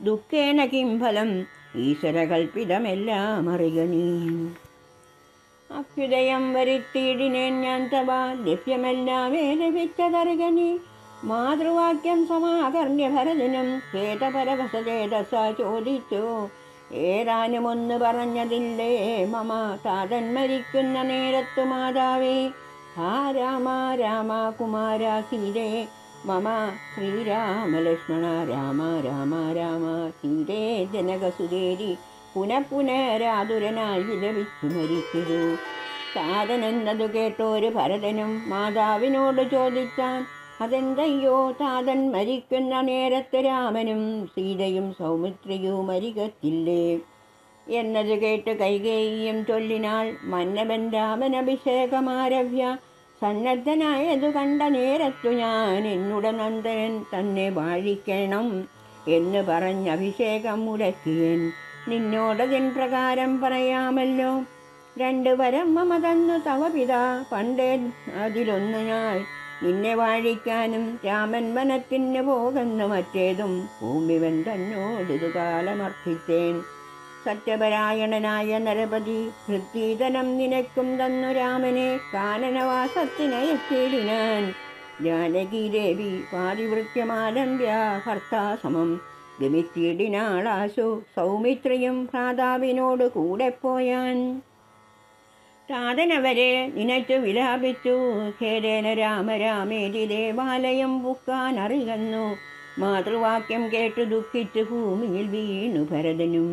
ദുഃഖേന കിം ഫലം, ഈശ്വരകൽപ്പിതമെല്ലാം അറിക നീ. അഭ്യുദയം വരുത്തിയിടിനേൻ ഞാൻ തവ, ലഭ്യമെല്ലാമേ ലഭിച്ചതറിക നീ. മാതൃവാക്യം സമാകർണ്യ ഭരതനും ഖേദപരവശചേതസ ചോദിച്ചു. ഏതാനുമൊന്ന് പറഞ്ഞതില്ലേ മമ, താതൻ മരിക്കുന്ന നേരത്തു മാതാവേ. ഹാ രാമ രാമ കുമാര സീതേ, മമ ശ്രീരാമലക്ഷ്മണ രാമ രാമ രാമ സീതേ ജനകസുരേരി. പുനഃപുനരാതുരനായി വിലപിച്ചു മരിച്ചിരു. താതനെന്നതു കേട്ടോരു ഭരതനും മാതാവിനോട് ചോദിച്ചാൻ. അതെന്തയ്യോ താതൻ മരിക്കുന്ന നേരത്ത് രാമനും സീതയും സൗമിത്രിയും മരികത്തില്ലേ എന്നത് കേട്ട് കൈകേയിയും ചൊല്ലിനാൾ. മന്നവൻ രാമനഭിഷേകമാരഭ്യ സന്നദ്ധനായതു കണ്ട നേരത്തു ഞാൻ എന്നുടെ നന്ദനൻ തന്നെ വാഴിക്കണം എന്ന് പറഞ്ഞ് അഭിഷേകം മുടക്കിയൻ. നിന്നോടതിൻ പ്രകാരം പറയാമല്ലോ. 2 വരം മമ തന്നു തവ പിതാ പണ്ടേ. അതിലൊന്നു ഞാൻ നിന്നെ വാഴിക്കാനും രാമൻ വനത്തിന് പോകുന്നു മറ്റേതും ഭൂമിവൻ തന്നോടിതു കാലമർത്ഥിച്ചേൻ. സത്യപരായണനായ നരപതി ഹൃദീതനം നിനക്കും തന്നു രാമനെ കാനനവാസത്തിനയച്ചിടിനാൻ. ജാനകി ദേവി പാതിവൃത്യമാലംബ്യ ഭർത്താസമം ഗമിച്ചിടിനാളാശു. സൗമിത്രിയും ഭ്രാതാവിനോട് കൂടെ പോയാൻ. താതനവരെ നിനച്ചു വിലാപിച്ചു. ഖേദേന രാമ രാമേതി ദേവാലയം പുക്കാൻ അറിയുന്നു. മാതൃവാക്യം കേട്ടു ദുഃഖിച്ചു ഭൂമിയിൽ വീണു ഭരതനും.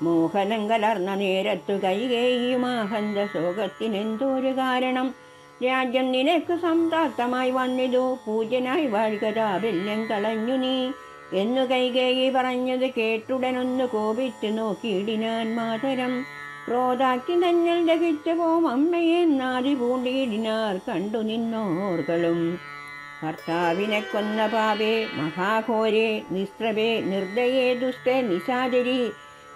മോഹനം കലർന്ന നേരത്തു കൈകേയിയുമാഹന്ത ശോകത്തിനെന്തോരു കാരണം. രാജ്യം നിനക്ക് സംതാക്തമായി വന്നിതു, പൂജ്യനായി വാഴ്കതാബല്യം കളഞ്ഞു നീ എന്നു കൈകേയി പറഞ്ഞത് കേട്ടുടനൊന്നു കോപിച്ചു നോക്കിയിടിനാൻ മാതരം. ക്രോധാക്കി തന്നിൽ ദഹിച്ചു പോം അമ്മയെ നാദി പൂണ്ടിയിടിനാർ കണ്ടു നിന്നോർകളും. ഭർത്താവിനെ കൊന്ന പാപേ മഹാഘോരേ നിസ്ത്രവേ നിർദ്ദയേ ദുഷ്ടേ നിശാചരി.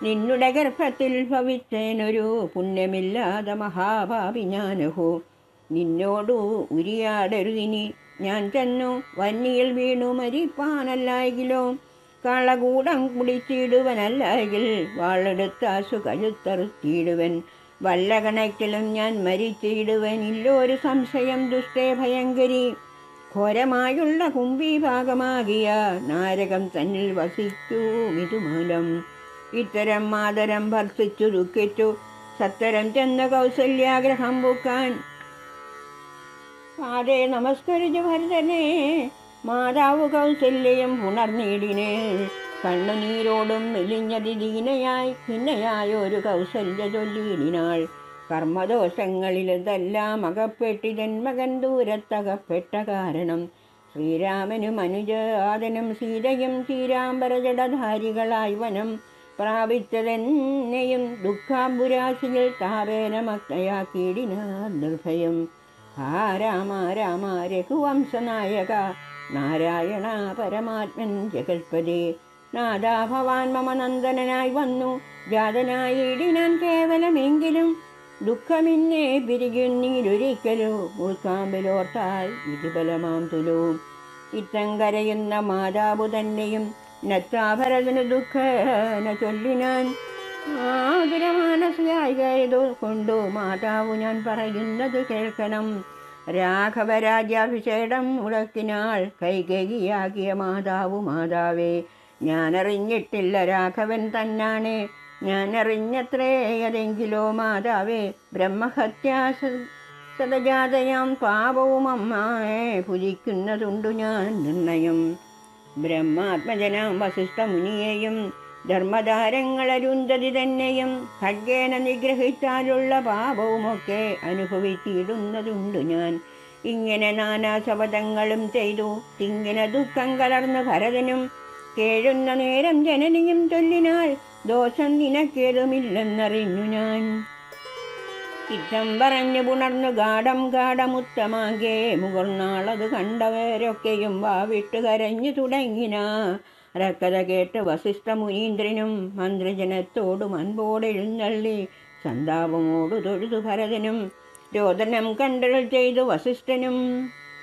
നിന്നുടെ ഗർഭത്തിൽ ഭവിച്ചേനൊരു പുണ്യമില്ലാതെ മഹാഭാവി ഞാനഹോ. നിന്നോടു ഉരിയാടരുതിനി ഞാൻ ചെന്നു വന്നിയിൽ വീണു മരിപ്പാനല്ലായെങ്കിലോ. കളകൂടം കുടിച്ചിടുവനല്ലെങ്കിൽ വാളെടുത്താശു കഴുത്തറുത്തിയിടുവൻ. വല്ല കണക്കിലും ഞാൻ മരിച്ചിടുവനില്ലൊരു സംശയം ദുഷ്ടേ ഭയങ്കരി. ഘോരമായുള്ള കുംഭീഭാഗമാകിയ നാരകം തന്നിൽ വസിക്കൂമിതുമൂലം. ഇത്തരം മാതരം ഭർത്തിച്ചു ദുഃഖിച്ചു സത്തരം ചെന്ന കൗസല്യാഗ്രഹം പൂക്കാൻ. പാതേ നമസ്കരിച്ചു ഭരതനെ മാതാവ് കൗസല്യം പുണർനീടിനെ. കണ്ണുനീരോടും മെലിഞ്ഞതി ദീനയായി ഭിന്നയായൊരു കൗസല്യ ചൊല്ലിയിടിനാൾ. കർമ്മദോഷങ്ങളിലെല്ലാം അകപ്പെട്ടിതൻ മകൻ ദൂരത്തകപ്പെട്ട കാരണം. ശ്രീരാമനും അനുജാതനും സീതയും ചീരാംബരജടധാരികളായി വനം പ്രാപിച്ചതെന്നെയും ദുഃഖാംബുരാശിയിൽ താപേന മഗ്നയാക്കിയിടിനാർ നിർഭയം. ഹാ രാമ രാമ രഘുവംശനായക നാരായണ പരമാത്മൻ ജഗൽപദേ. നാദാ ഭവാൻ മമ നന്ദനായി വന്നു ജാതനായിടിനാൻ കേവലമെങ്കിലും ദുഃഖമിന്നെ പിരികുന്നീരൊരിക്കലോ ഉൾക്കാമ്പിലോർത്താൽ വിധിബലമാം തുലവും. ഇത്തം കരയുന്ന മാതാവു തന്നെയും നത്താഭരതന് ദുഃഖന ചൊല്ലിനാൻ. ആതുരമാനസികായതു കൊണ്ടു മാതാവു ഞാൻ പറയുന്നത് കേൾക്കണം. രാഘവരാജ്യാഭിഷേകം മുടക്കിനാൾ കൈകേകിയാകിയ മാതാവു മാതാവേ, ഞാനറിഞ്ഞിട്ടില്ല രാഘവൻ തന്നാണ്. ഞാനറിഞ്ഞത്രേ അതെങ്കിലോ മാതാവേ, ബ്രഹ്മഹത്യാസതജാതയാം പാപവും അമ്മയെ ഭുജിക്കുന്നതുണ്ടു ഞാൻ നിർണയം. ബ്രഹ്മാത്മജനാം വസിഷ്ഠമുനിയെയും ധർമ്മധാരങ്ങളരുന്ധതി തന്നെയും ഖഡ്ഗേന നിഗ്രഹിച്ചാലുള്ള പാപവുമൊക്കെ അനുഭവിച്ചിടുന്നതുണ്ട് ഞാൻ. ഇങ്ങനെ നാനാ ശപഥങ്ങളും ചെയ്തു ഇങ്ങനെ ദുഃഖം കലർന്ന് ഭരതനും കേഴുന്ന നേരം ജനനിയും ചൊല്ലിനാൾ, ദോഷം നിനക്കേതുമില്ലെന്നറിഞ്ഞു ഞാൻ. ഇത്തം പറഞ്ഞു പുണർന്നു ഗാഠമുത്തമാകെ മുകർന്നാളത് കണ്ടവരൊക്കെയും വാവിട്ട് കരഞ്ഞു തുടങ്ങിന. അരക്കഥ കേട്ട് വസിഷ്ഠ മുനീന്ദ്രനും മന്ത്രിജനത്തോടും അൻപോടെഴുന്നള്ളി സന്താപമോടു തൊഴുതു ഭരതനും രോദനം കണ്ടരുൾ ചെയ്തു വസിഷ്ഠനും.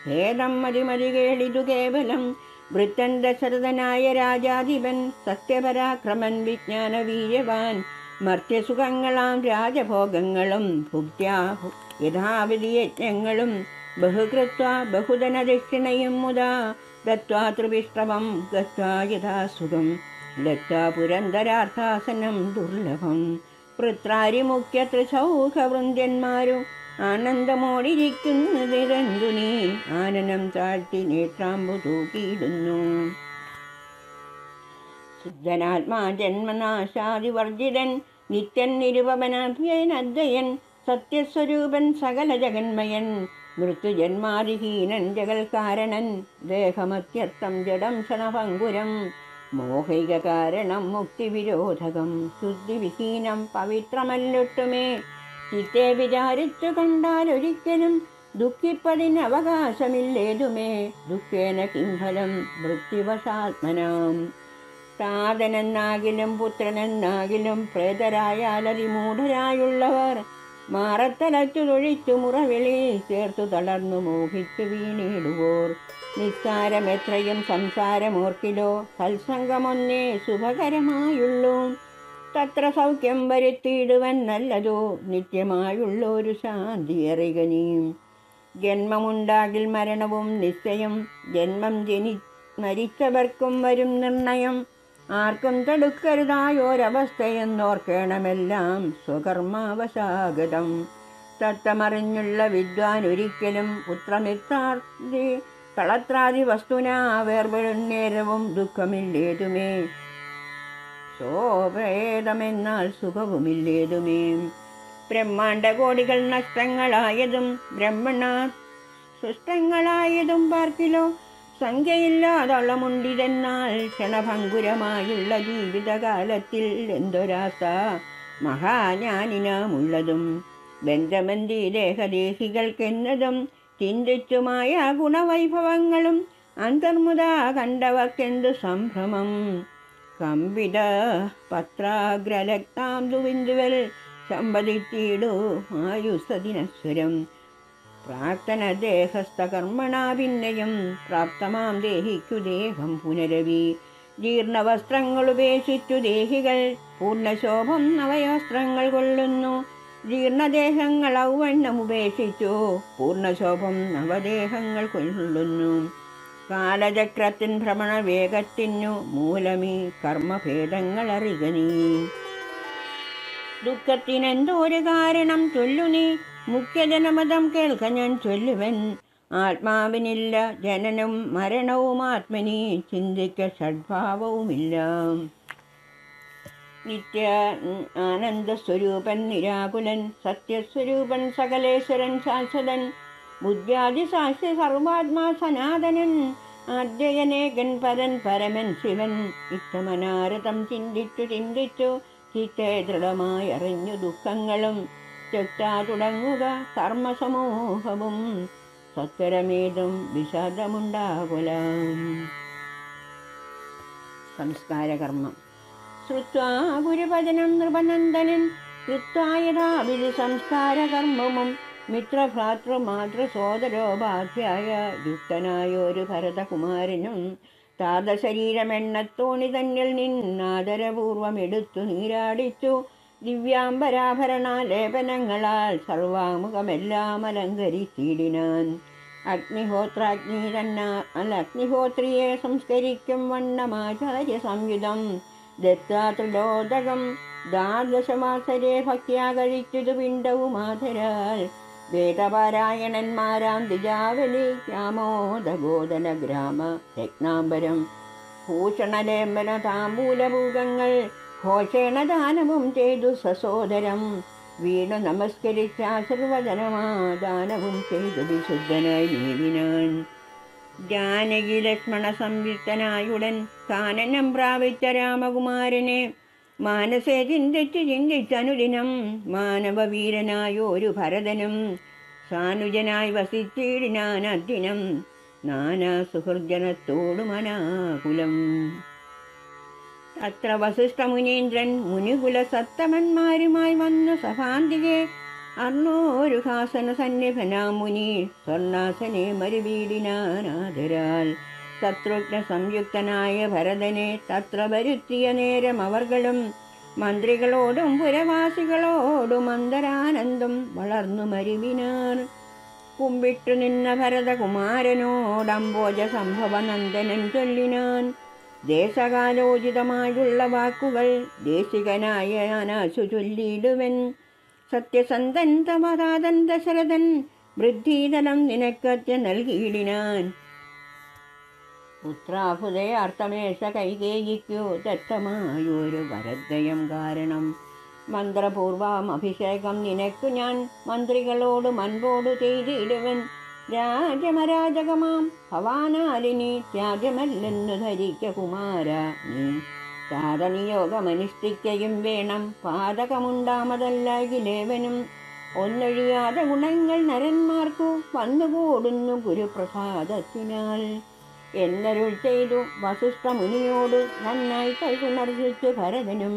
ഭേദം മതി കേളിതു കേവലം വൃത്തൻ ദശരഥനായ രാജാധിപൻ, സത്യപരാക്രമൻ വിജ്ഞാനവീര്യവാൻ, മർത്യസുഖങ്ങളാം രാജഭോഗങ്ങളും ഭുക്ത്യാ യഥാവിധി യജ്ഞങ്ങളും ബഹുകൃത്വ ബഹുധനദക്ഷിണയും മുതാ ദത്വാ ത്രിവിഷ്ട്രവം ഗത്വാ യഥാസുഖം ലത്വാ പുരന്തരാർത്ഥാസനം ദുർലഭം. പൃത്രാരി മുഖ്യ ത്രിസൗഖവൃന്ദന്മാരും ആനന്ദമോടിരിക്കുന്നതെന്തു നീ ആനനം താഴ്ത്തി നേത്രാമ്പു തൂക്കിയിടുന്നു. ശുദ്ധനാത്മാ ജന്മനാശാദിവർജിതൻ നിത്യൻ നിരുപമനഭ്യനദ്വയൻ സത്യസ്വരൂപൻ സകല ജഗന്മയൻ മൃത്യുജന്മാദിഹീനൻ ജഗൽക്കാരണൻ ദേഹമത്യർത്ഥം ജഡം ക്ഷണഭങ്കുരം മോഹൈക കാരണം മുക്തിവിരോധകം ശുദ്ധിവിഹീനം പവിത്രമല്ലൊട്ടുമേ ചിത്തെ വിചാരിച്ചു കണ്ടാൽ ഒരിക്കലും ദുഃഖിപ്പതിന് അവകാശമില്ലേതുമേ ദുഃഖേന കിംഫലം മൃത്യുവശാത്മനാം. താതനെന്നാകിലും പുത്രനെന്നാകിലും പ്രേതരായാലതിമൂഢരായുള്ളവർ മാറത്തലച്ചു തൊഴിച്ചു മുറവിളി ചേർത്തു തളർന്നു മോഹിച്ചു വീണിടുവോർ നിസ്സാരമെത്രയും സംസാരമോർക്കിലോ സത്സംഗമൊന്നേ ശുഭകരമായുള്ളൂ. തത്ര സൗഖ്യം വരുത്തിയിടുവൻ നല്ലതോ നിത്യമായുള്ളൊരു ശാന്തി അറികനീം. ജന്മമുണ്ടാകിൽ മരണവും നിശ്ചയം ജന്മം മരിച്ചവർക്കും വരും നിർണയം. ആർക്കും തടുക്കരുതായോരവസ്ഥയെന്നോർക്കണമെല്ലാം സ്വകർമാവശാഗതം. തത്വമറിഞ്ഞുള്ള വിദ്വാൻ ഒരിക്കലും പുത്രമിത്രാദി കളത്രാദി വസ്തുനാ വേർപെടുന്നേരവും ദുഃഖമില്ലേതുമേ ശോഭേദമെന്നാൽ സുഖവുമില്ലേതുമേ. ബ്രഹ്മാണ്ടകോടികൾ നഷ്ടങ്ങളായതും ബ്രഹ്മണ സൃഷ്ടങ്ങളായതും പാർക്കിലോ സംഖ്യയില്ലാതളമുണ്ടിതെന്നാൽ ക്ഷണഭങ്കുരമായുള്ള ജീവിതകാലത്തിൽ എന്തൊരാസ മഹാജ്ഞാനിനാമുള്ളതും. ബന്ധമന്തി ദേഹദേഹികൾക്കെന്നതും ചിന്തിച്ചുമായ ഗുണവൈഭവങ്ങളും അന്തർമുത കണ്ടവർക്കെന്തു സംഭ്രമം. കമ്പിത പത്രാഗ്രലഗ്നാം ദുവിന്ദുവൽ സമ്പതിച്ചിടു ആയുസ്സദിനസ്വരം പ്രാക്തന ദേഹസ്ഥകർമ്മണാ ഭിന്നയം പ്രാപ്തമാം ദേഹിക്കു ദേഹം പുനരവി. ജീർണവസ്ത്രങ്ങളുപേക്ഷിച്ചു ദേഹികൾ പൂർണ്ണശോഭം നവവസ്ത്രങ്ങൾ കൊള്ളുന്നു. ജീർണദേഹങ്ങൾ ഔവണ്ണമുപേക്ഷിച്ചു പൂർണ്ണശോഭം നവദേഹങ്ങൾ കൊള്ളുന്നു. കാലചക്രത്തിൻ ഭ്രമണ വേഗത്തിനു മൂലമീ കർമ്മഭേദങ്ങൾ അറികനീ. ദുഃഖത്തിനെന്തോരു കാരണം ചൊല്ലു നീ മുഖ്യജനമതം കേൾക്ക ഞാൻ ചൊല്ലുവൻ. ആത്മാവിനില്ല ജനനം മരണവും ആത്മനി ചിന്തിക്ക ഷഡ്ഭാവവുമില്ല. നിത്യ ആനന്ദസ്വരൂപൻ നിരാകുലൻ സത്യസ്വരൂപൻ സകലേശ്വരൻ ശാശ്വതൻ ബുദ്ധ്യാദി സാക്ഷ്യ സർവാത്മാ സനാതനൻ അദ്വയനേകൻ പരൻ പരമൻ ശിവൻ. ഇത്തമനാരതം ചിന്തിച്ചു ചിത്തെ ദൃഢമായി അറിഞ്ഞു ദുഃഖങ്ങളും ത്യക്താ തുടങ്ങുക കർമ്മസമൂഹവും സത്വരമേതും വിഷാദമുണ്ടാകുല. സംസ്കാരകർമ്മം. ശ്രുത്വാ ഗുരുവചനം നൃപനന്ദനൻ കൃത്വായഥാവിധി സംസ്കാരകർമ്മവും മിത്രഭ്രാതൃമാതൃ സോദരോപാധ്യായ യുക്തനായൊരു ഭരതകുമാരനും താതശരീരമെണ്ണത്തോണി തന്നിൽ നിന്നാദരപൂർവം എടുത്തു നീരാടിച്ചു. ദിവ്യാംബരാഭരണാലേപനങ്ങളാൽ സർവാമുഖമെല്ലാം അലങ്കരിച്ചിടിനാൻ. അഗ്നിഹോത്രിയെ സംസ്കരിക്കും വണ്ണമാചാര്യ സംയുതം ദത്താത്രിലോദകം ദ്വാദശമാസരെ ഭക്യാ കഴിച്ചതു പിണ്ടവുമാതരാൽ. വേദപാരായണന്മാരാം ദ്വിജാവലി രാമോദഗോദന ഗ്രാമ രത്നാംബരം ഭൂഷണലേമ്പന താമ്പൂലഭൂകങ്ങൾ ഘോഷേണ ദാനവും ചെയ്തു സസോദരം. വീണു നമസ്കരിച്ചാശീർവചനമാദാനവും ചെയ്തു വിശുദ്ധനായി നീവിനാൻ. ജാനകി ലക്ഷ്മണ സംയുക്തനായുടൻ കാനനം പ്രാപിച്ച രാമകുമാരനെ മാനസേ ചിന്തിച്ചനുദിനം മാനവവീരനായൊരു ഭരതനും സാനുജനായി വസിച്ചിടിനാൻ അദ്ദിനം നാനാ സുഹൃജനത്തോടുമനാകുലം. അത്ര വസിഷ്ഠമുനീന്ദ്രൻ മുനികുല സത്തമന്മാരുമായി വന്നു സഭാന്തികെ അർണോരു ഹാസന സന്നിഭനാം മുനി സ്വർണാസനെ മരുവീടിനാനാദരാൽ. ശത്രുഘ്ന സംയുക്തനായ ഭരതനെ തത്ര വരുത്തിയ നേരം അവർകളും മന്ത്രികളോടും പുരവാസികളോടും അന്തരാനന്ദം വളർന്നു മരുവിനാർ. കുമ്പിട്ടു നിന്ന ഭരതകുമാരനോടംബോജ സംഭവ നന്ദനൻ ചൊല്ലിനാൻ. ദേശകാലോചിതമായുള്ള വാക്കുകൾ ദേശികനായ അനാശു ചൊല്ലിയിടുവൻ. സത്യസന്ധൻ തമതാതൻ ദശരഥൻ വൃദ്ധീതലം നിനക്കത്യ നൽകിയിടിനാൻ. പുത്രാഭുതേ അർത്ഥമേഷ കൈകേയിക്കു ദത്തമായൊരു വരദ്വയം കാരണം. മന്ത്രപൂർവം അഭിഷേകം നിനക്കു ഞാൻ മന്ത്രികളോട് മൻപോടു ചെയ്തിടുവൻ. രാജമരാജകമാം ഭവാനാലിനി ത്യാഗമല്ലെന്നു ധരിക്ക കുമാര നീ. സാധനിയോഗമനുഷ്ഠിക്കയും വേണം പാതകമുണ്ടാമതല്ലാകിലേവനും. ഒന്നൊഴിയാതെ ഗുണങ്ങൾ നരന്മാർക്കു വന്നുകൂടുന്നു ഗുരുപ്രസാദത്തിനാൽ. എന്നരുൾ ചെയ്തു വസിഷ്ഠമുനിയോട് നന്നായി കൈകുണർജിച്ചു ഭരതനും.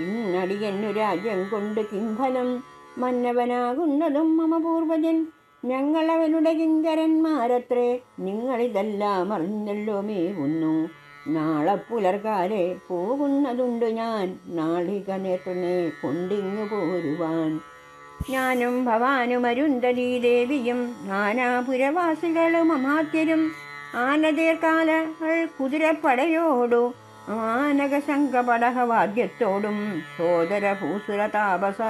ഇന്നടിയന്നു രാജ്യം കൊണ്ട് കിംഫലം മന്നവനാകുന്നതും മമ പൂർവജൻ. ഞങ്ങളവനുടെ കിങ്കരന്മാരത്രേ നിങ്ങളിതെല്ലാം അറിഞ്ഞല്ലോ മേവുന്നു. നാളെ പുലർക്കാലെ പോകുന്നതുണ്ട് ഞാൻ നാളിക നേത്രനെ കൊണ്ടിങ്ങു പോരുവാൻ. ഞാനും ഭവാനും അരുന്ധതീ ദേവിയും നാനാപുരവാസികളും അമാത്യരും ആനതീർക്കാലകൾ കുതിരപ്പടയോടു ആനകശങ്കപടഹവാദ്യത്തോടും സോദര ഭൂസുര താപസ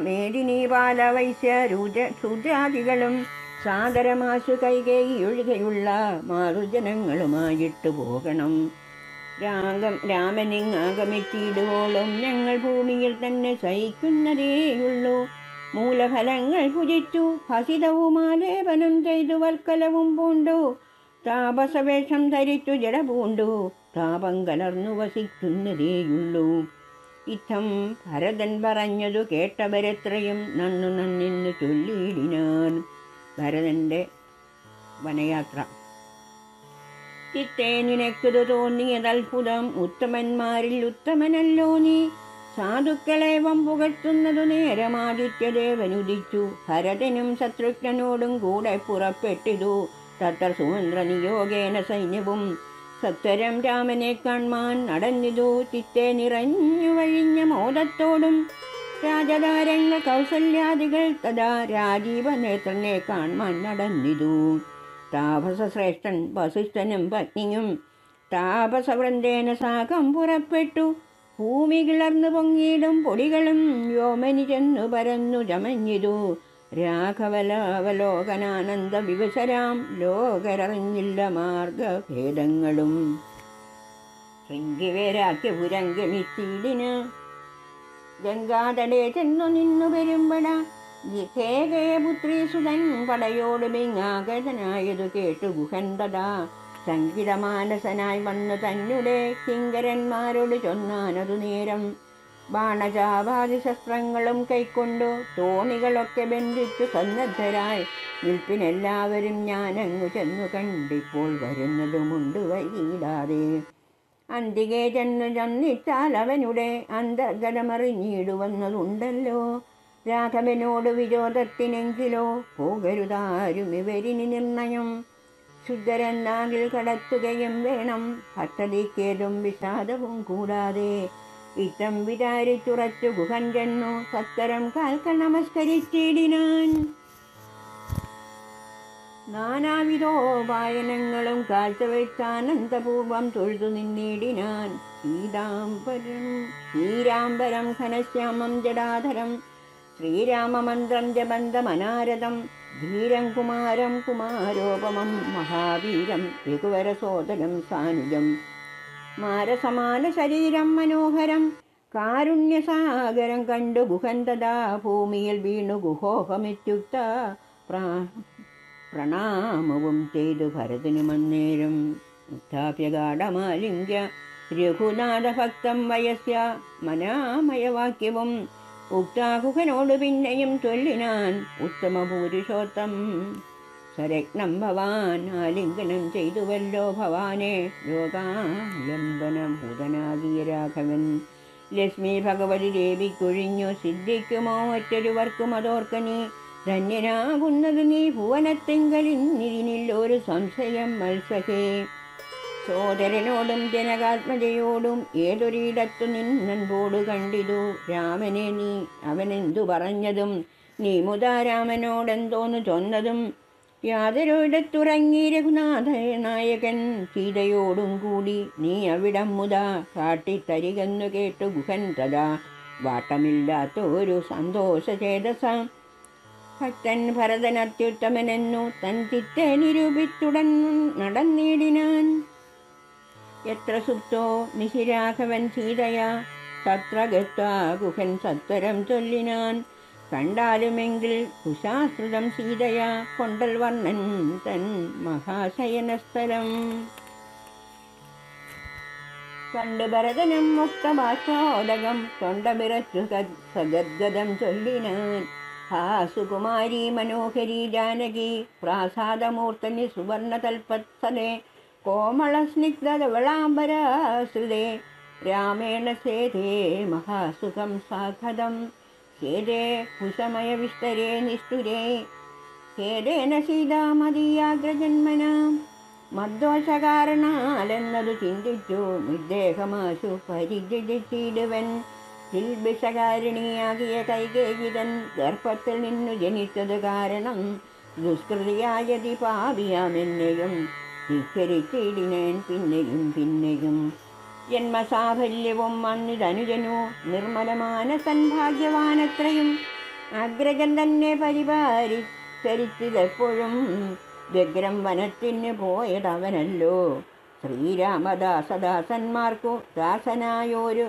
മേദിനീ ബാലവൈശ്യ ശൂദ്രാദികളും സാദരമാശു കൈകേയി ഒഴികെയുള്ള മാതൃജനങ്ങളുമായിട്ടു പോകണം. രാമനിങ്ങാഗമിച്ചിടുവോളും ഞങ്ങൾ ഭൂമിയിൽ തന്നെ സഹിക്കുന്നതേയുള്ളൂ. മൂലഫലങ്ങൾ ഭുജിച്ചു ഹസിതവുമാലേപനം ചെയ്തു വൽക്കലവും പൂണ്ടു താപസവേഷം ധരിച്ചു ജട പൂണ്ടു താപം കലർന്നു വസിക്കുന്നതേയുള്ളൂ. ഇത്തം ഭരതൻ പറഞ്ഞതു കേട്ടവരെത്രയും നന്നിന്നു ചൊല്ലിയിടിനാൻ. ഭരതൻ്റെ വനയാത്ര. ചിത്തേ നിനക്കതു തോന്നിയതത്ഭുതം ഉത്തമന്മാരിൽ ഉത്തമനല്ലോ നീ. സാധുക്കളേവം പുകഴ്ത്തുന്നതു നേരമാദിത്യദേവനുദിച്ചു. ഭരതനും ശത്രുഘ്നോടും കൂടെ പുറപ്പെട്ടിതു. തത്ര സുമന്ത്രന നിയോഗേന സൈന്യവും സത്വരം രാമനെ കാൺമാൻ നടന്നിതു. ചിത്തെ നിറഞ്ഞു വഴിഞ്ഞ മോദത്തോടും രാജധാരങ്ങൾ കൗസല്യാദികൾ തഥാ രാജീവനേത്രനെ കാൺമാൻ നടന്നിതു. താപസശ്രേഷ്ഠൻ വസിഷ്ഠനും പത്നിയും താപസവൃന്ദേന സാകം പുറപ്പെട്ടു. ഭൂമി കിളർന്നു പൊങ്ങിയിടും പൊടികളും വ്യോമനി ചെന്നു പരന്നു ചമഞ്ഞിതു. രാഘവലാവലോകനാനന്ദ വിവശരാം ലോകരറിഞ്ഞില്ല മാർഗഭേദങ്ങളും. ശൃംഗിവേരാക്യപുരം ഗമിച്ചിടിന് ഗംഗാതടേ ചെന്നു നിന്നു പെരുമ്പട. പുത്രീ സുതൻ പടയോട് ബിങ്ങാഗതനായതു കേട്ടു ഗുഹൻ തഥാ സംഗീതമാനസനായി വന്നു തന്നെ കിങ്കരന്മാരോട് ചൊന്നാനതു നേരം. ബാണചാപാതി ശസ്ത്രങ്ങളും കൈക്കൊണ്ടു തോണികളൊക്കെ ബന്ധിച്ചു സന്നദ്ധരായി നിൽപ്പിനെല്ലാവരും ഞാനങ്ങു ചെന്നു കണ്ടിപ്പോൾ വരുന്നതുമുണ്ട് വൈകിടാതെ. അന്തികെ ചെന്നിട്ടാൽ അവനുടെ അന്തർഗതമറിഞ്ഞിടുവന്നതുണ്ടല്ലോ. രാഘവനോട് വിരോധത്തിനെങ്കിലോ പോകരുതാരും ഇവരിനി നിർണയം. ശുദ്ധരെന്നാകിൽ കടത്തുകയും വേണം, പദ്ധതിക്കേതും വിഷാദവും കൂടാതെ. ഇത്തം വിചാരിച്ചുറച്ചു ഗുഹൻ ചെന്നു സത്വരം കാൽക്കൾ നമസ്കരിച്ചിടിനാൻ. നാനാവിധോപായനങ്ങളും കാഴ്ചവെച്ചാനന്ദപൂർവം തൊഴുതു നിന്നിടിനാൻ. ശ്രീരാംബരം ഘനശ്യാമം ജടാധരം ശ്രീരാമമന്ത്രം ജപന്തമനാരദം ധീരം കുമാരം കുമാരോപമം മഹാവീരം രഘുവരസോദരം സാനുജം മാരസമാന ശരീരം മനോഹരം കാരുണ്യസാഗരം കണ്ടു ഗുഹൻ തഥാ ഭൂമിയിൽ വീണു ഗുഹോഹമിത്യുക്ത പ്രണാമവും ചെയ്തു ഭരതനുമന്നേരം. ഉത്ഥാപ്യഗാഠമാലിംഗ്യ രഘുനാഥഭക്തം വയസ്യ മനാമയവാക്യവും ഉക്താകുഹനോട് പിന്നെയും ചൊല്ലിനാൻ ഉത്തമ പുരുഷോത്തം. സരഗ്നം ഭവാൻ ആലിംഗനം ചെയ്തുവല്ലോ ഭവാനെ ലോകാലംബനഭൂതനാകിയ രാഘവൻ. ലക്ഷ്മി ഭഗവതി ദേവിക്കൊഴിഞ്ഞു സിദ്ധിക്കുമോ മറ്റൊരുവർക്കും അതോർക്കനീ. ധന്യനാകുന്നത് നീ ഭുവനത്തിങ്കലിന്നിതിനില്ലൊരു സംശയം മത്സഹേ. സോദരനോടും ജനകാത്മജയോടും ഏതൊരിടത്തു നിന്നൻപോടു കണ്ടിതു രാമനെ നീ. അവനെന്തു പറഞ്ഞതും നീ മുതാ രാമനോടെന്തോന്നു ചൊന്നതും. യാതൊരിടത്തുറങ്ങി രഘുനാഥ നായകൻ സീതയോടും കൂടി നീ അവിടം മുതാ കാട്ടിത്തരികെന്നു കേട്ടു ഗുഹൻ തഥാ വാട്ടമില്ലാത്ത ഒരു സന്തോഷചേതസ. ഭക്തൻ ഭരതനത്യുത്തമനെന്നു തൻ ചിത്തെ നിരൂപിച്ചുടൻ നടന്നിടിനാൻ. എത്ര സുപ്തോ നിശിരാഘവൻ സീതയാ തത്ര ഗത്വാ ഗുഹൻ സത്വരം ചൊല്ലിനാൻ. കണ്ടാലുമെങ്കിൽ കുശാശ്രിതം സീതയാ കൊണ്ടൽ വർണ്ണൻ തൻ മഹാശയനസ്ഥലം. കണ്ടു ഭരതനം മുക്തഭാഷോദകം തൊണ്ടമിറച്ചു സഗദ്ഗതം ചൊല്ലിനാൻ. ഹാ സുകുമാരി മനോഹരി ജാനകി പ്രാസാദമൂർത്തനി സുവർണതൽപത്സലേ കോമളസ്നിഗ്ധവളാംബരാശ്രിതേ രാമേണ സേതേ മഹാസുഖം സാഖദം. ഖേദേ കുശമയവിസ്തരേ നിഷ്ഠുരേ ഖേദേന സീതാമതീയാഗ്രജന്മനാം. മദ്ദോഷകാരണാലെന്നതു ചിന്തിച്ചു നിർദേഹമാശു പരിചരിച്ചിടുവൻ. ിൽബിഷകാരിണിയാകിയ കൈകേയിതൻ ഗർഭത്തിൽ നിന്നു ജനിച്ചത് കാരണം ദുഷ്കൃതിയായതി പാപിയാമെന്നെയും ധിക്കരിച്ചിടിനേൻ പിന്നെയും പിന്നെയും. ജന്മസാഫല്യവും അന്നിതനുജനു നിർമ്മലമാനസൻ ഭാഗ്യവാനത്രയും. അഗ്രജൻ തന്നെ പരിപാലിച്ചരിച്ചതെപ്പോഴും വ്യഗ്രം വനത്തിന് പോയതവനല്ലോ. ശ്രീരാമദാസദാസന്മാർക്കു ദാസനായൊരു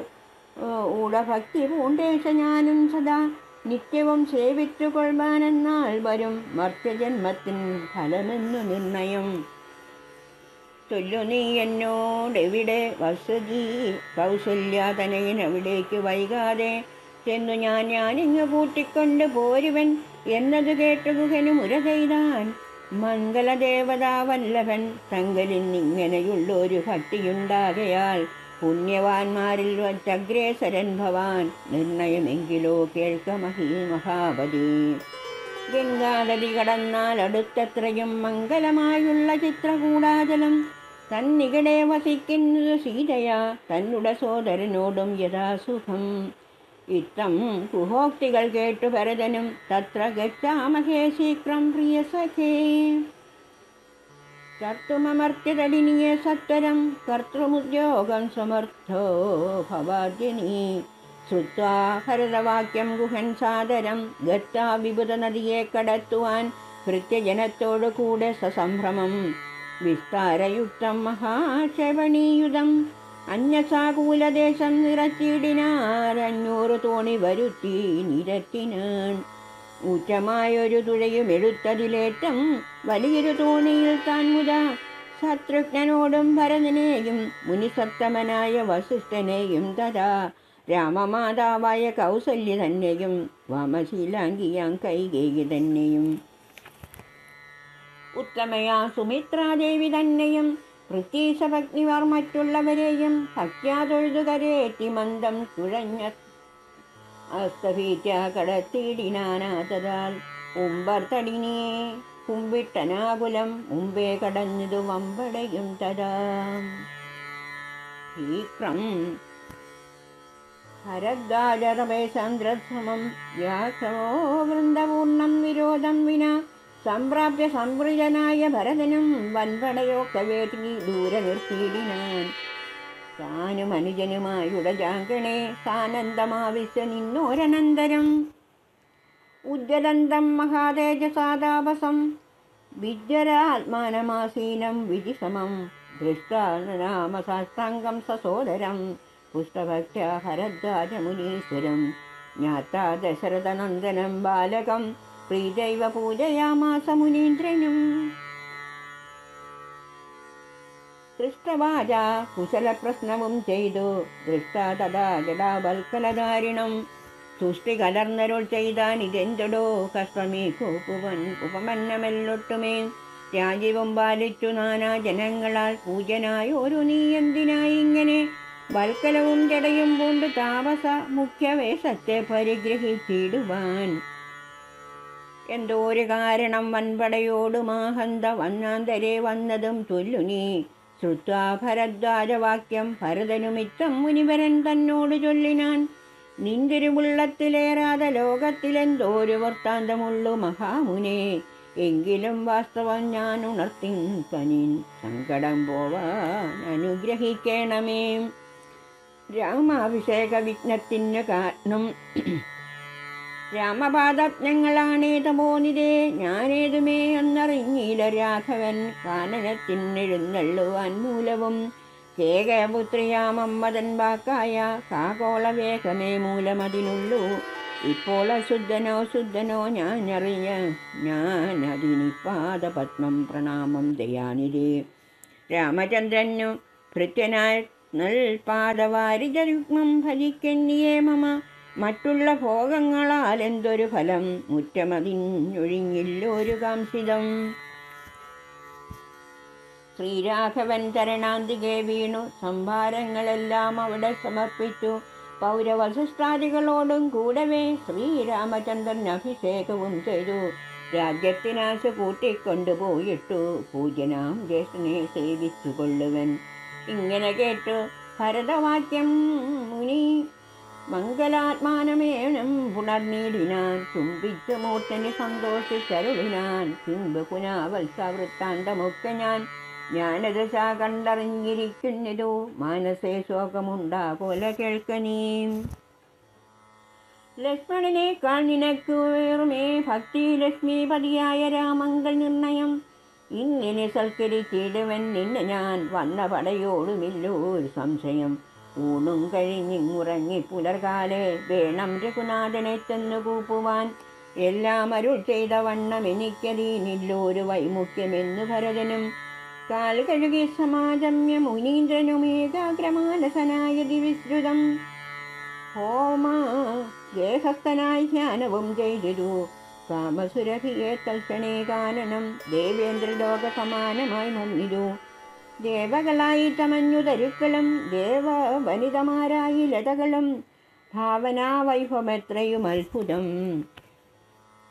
ഊഢഭക്തി പൂണ്ടേശ ഞാനും സദാ നിത്യവും സേവിച്ചു കൊള്ളുവാനെന്നാൽ വരും മർത്യജന്മത്തിൻ ഫലമെന്നു നിർണയം. ചൊല്ലു നീ എന്നോടെവിടെ വസതി കൗസല്യാതനയനവിടേക്ക് വൈകാതെ ചെന്നു ഞാനിങ്ങ് കൂട്ടിക്കൊണ്ട് പോരുവൻ എന്നത് കേട്ടു ഗുഹനു മുര ചെയ്താൻ. മംഗളദേവതാവല്ലഭൻ തങ്കലിന്നിങ്ങനെയുള്ളൊരു ഭക്തിയുണ്ടാകയാൽ പുണ്യവാന്മാരിൽ വച്ചഗ്രേസരൻ ഭവാൻ. നിർണയമെങ്കിലോ കേൾക്ക മഹാപതി. ഗംഗാനദി കടന്നാൽ അടുത്തത്രയും മംഗലമായുള്ള ചിത്രകൂടാചലം. തന്നികടെ വസിക്കുന്നത് സീതയാ തന്നുടെ സോദരനോടും യഥാസുഖം. ഇത്തം കുഹോക്തികൾ കേട്ടു ഭരതനും തത്ര ഗച്ഛാമഹേ ശീഘ്രം പ്രിയസഖേ. കർത്തുമമർത്യതടിനിയെ സത്വരം കർത്തൃമുദ്യോഗം സമർത്ഥോ ഭവാദ്യനീ. ശ്രുത്വാ ഭരതവാക്യം ഗുഹൻ സാദരം ഗത്വാ വിബുധ നദിയെ കടത്തുവാൻ ഭൃത്യജനത്തോടു കൂടെ സസംഭ്രമം. വിസ്താരയുക്തം മഹാക്ഷേപണീയുധം അന്യസാകൂലദേശം നിറച്ചിടിനാർ. 500 തോണി വരുത്തി നിരത്തിനാൻ. ഊറ്റമായൊരു തുഴയും എടുത്തതിലേറ്റം വലിയൊരു തോണിയിൽ താൻ മുത ശത്രുഘ്നനോടും ഭരതനെയും മുനിസത്തമനായ വസിഷ്ഠനെയും തഥാ രാമമാതാവായ കൗസല്യ തന്നെയും വാമശീലാംഗിയാം കൈകേയി തന്നെയും ഉത്തമയാ സുമിത്രാദേവി തന്നെയും പൃഥ്വീശഭഗ്നിമാർ മറ്റുള്ളവരെയും ഭക്ത്യാ തൊഴുതു കരേറ്റി മന്ദം തുഴഞ്ഞ അസ്തഭീറ്റ കടത്തിയിടിനാനാതതാൽ ഉമ്പർ തടിനിയെ കുമ്പിട്ടനാകുലം മുമ്പേ കടഞ്ഞതു വമ്പടയും തഥാ ശീക്രം ഹരദ്വാജരമേശാന്ദ്രസമം വ്യാഘ്രമോ വൃന്ദപൂർണം വിരോധം വിന സംപ്രാപ്യ സംവൃജനായ ഭരതനും വൻപടയൊക്കെ വേട്ടി ദൂരെ നിർത്തിയിടിനാൻ. താനും അനുജനുമായുടജാങ്കണേ സാനന്ദമാവിശ്യ നിന്നോരനന്തരം ഉജ്ജലന്തം മഹാതേജസാതാപസം വിദ്യരാത്മാനമാസീനം വിജിസമം ദൃഷ്ടാനാമസാഷ്ടാംഗം സസോദരം പുഷ്ടഭക്ത്യ ഭരദ്വാജമുനീശ്വരം ജ്ഞാതാ ദശരഥനന്ദനം ബാലകം പ്രീതൈവ പൂജയാമാസ മുനീന്ദ്രനും. ദൃഷ്ടവാച കുശലപ്രശ്നവും ചെയ്തു ദൃഷ്ടാ തഥാ ജടാവൽക്കലധാരിണം തുഷ്ടി കലർന്നരുൾ ചെയ്താൻ ഇതെന്തടോ കസ്വമീ കൂപ്പുവൻ ഉപമന്നമെല്ലൊട്ടുമേ രാജ്യവും പാലിച്ചു നാനാ ജനങ്ങളാൽ പൂജനായോരു നീ എന്തിനായി ഇങ്ങനെ വൽക്കലവും ജടയും പൂണ്ട് താപസ മുഖ്യവേഷത്തെ പരിഗ്രഹിച്ചിടുവാൻ. എന്തോ ഒരു കാരണം വൻപടയോട് മാഹന്ത വന്നാന്തരെ വന്നതും ചൊല്ലുനീ ശ്രുത്വാ ഭരദ്വാജവാക്യം ഭരതനുമിത്തം മുനിവരൻ തന്നോട് ചൊല്ലിനാൻ. നിന്തിരുവുള്ളത്തിലേറാതെ ലോകത്തിലെന്തോരു വൃത്താന്തമുള്ളു മഹാമുനെ എങ്കിലും വാസ്തവം ഞാൻ ഉണർത്തിൻ തനിൻ സങ്കടം പോവാൻ അനുഗ്രഹിക്കണമേ. രാമാഭിഷേക വിഘ്നത്തിന് കാരണം രാമപാദജ്ഞങ്ങളാണേതമോനിതേ ഞാനേതുമേ എന്നറിഞ്ഞില്ല രാഘവൻ കാനനത്തിനെഴുന്നള്ളുവാൻ മൂലവും കേകപുത്രിയാമമ്മതൻ വാക്കായ കാകോളവേഗമേ മൂലമതിനുള്ളൂ. ഇപ്പോൾ അശുദ്ധനോ ശുദ്ധനോ ഞാനതിനിപ്പാദപത്മം പ്രണാമം ദയാനിധേ. രാമചന്ദ്രനു ഭൃത്യനായ നൽപാദവാരിജരുഗ്മം ഭജിക്കന്നിയേ മമ മറ്റുള്ള ഭോഗങ്ങളാൽ എന്തൊരു ഫലം മുറ്റമതിഞ്ഞൊഴിഞ്ഞില്ലൊരു കാംസിതം. ശ്രീരാഘവൻ തരണാന്തികെ വീണു സംഭാരങ്ങളെല്ലാം അവിടെ സമർപ്പിച്ചു. പൗരവശിഷ്ടാദികളോടും കൂടവേ ശ്രീരാമചന്ദ്രൻ അഭിഷേകവും ചെയ്തു. രാജ്യത്തിനാശ കൂട്ടിക്കൊണ്ടുപോയിട്ടു പൂജനാം ജ്യേഷ്ഠനെ സേവിച്ചു കൊള്ളുവൻ. ഇങ്ങനെ കേട്ടു ഭരതവാക്യം മുനി മംഗലാത്മാനമേനം പുണർനീടിനാൻ. ചുംബിച്ച മൂർത്തന് സന്തോഷിച്ചരുളിനാൻ. പിമ്പ് പുനാവത്സവൃത്താന്തമൊക്കെ ഞാനത് കണ്ടറിഞ്ഞിരിക്കുന്നതു മാനസേ ശോകമുണ്ടാപോലെ കേൾക്കനീം. ലക്ഷ്മണനേക്കാൾ നിനക്കുമേ ഭക്തി ലക്ഷ്മീപതിയായ രാമങ്കൽ നിർണയം. ഇങ്ങനെ സൽക്കരിച്ചിടുവൻ നിന്നെ ഞാൻ വന്ന പടയോടുമില്ലോ ഒരു സംശയം. ഊണും കഴിഞ്ഞിങ്ങുറങ്ങി പുലർകാലെ വേണം രഘുനാഥനെ ചെന്നു കൂപ്പുവാൻ. എല്ലാം അരുൾ ചെയ്ത വണ്ണം എനിക്കതീനില്ലൊരു വൈമുഖ്യമെന്നു ഭരതനും. കാൽ കഴുകി സമാജമ്യ മുനീന്ദ്രനുമേകാഗ്രമാനസനായ ദിവിശ്രുതം ഹോമ ഗേഹസ്ഥനായി ധ്യാനവും ചെയ്തിരു. കാമസുരഭിയെ തൽക്ഷണേ കാനനം ദേവേന്ദ്രലോക സമാനമായി വന്നിരു. ദേവകളായി തമഞ്ഞു തരുക്കളും ദേവ വനിതമാരായി ലതകളും ഭാവനാവൈഭവമെത്രയും അത്ഭുതം.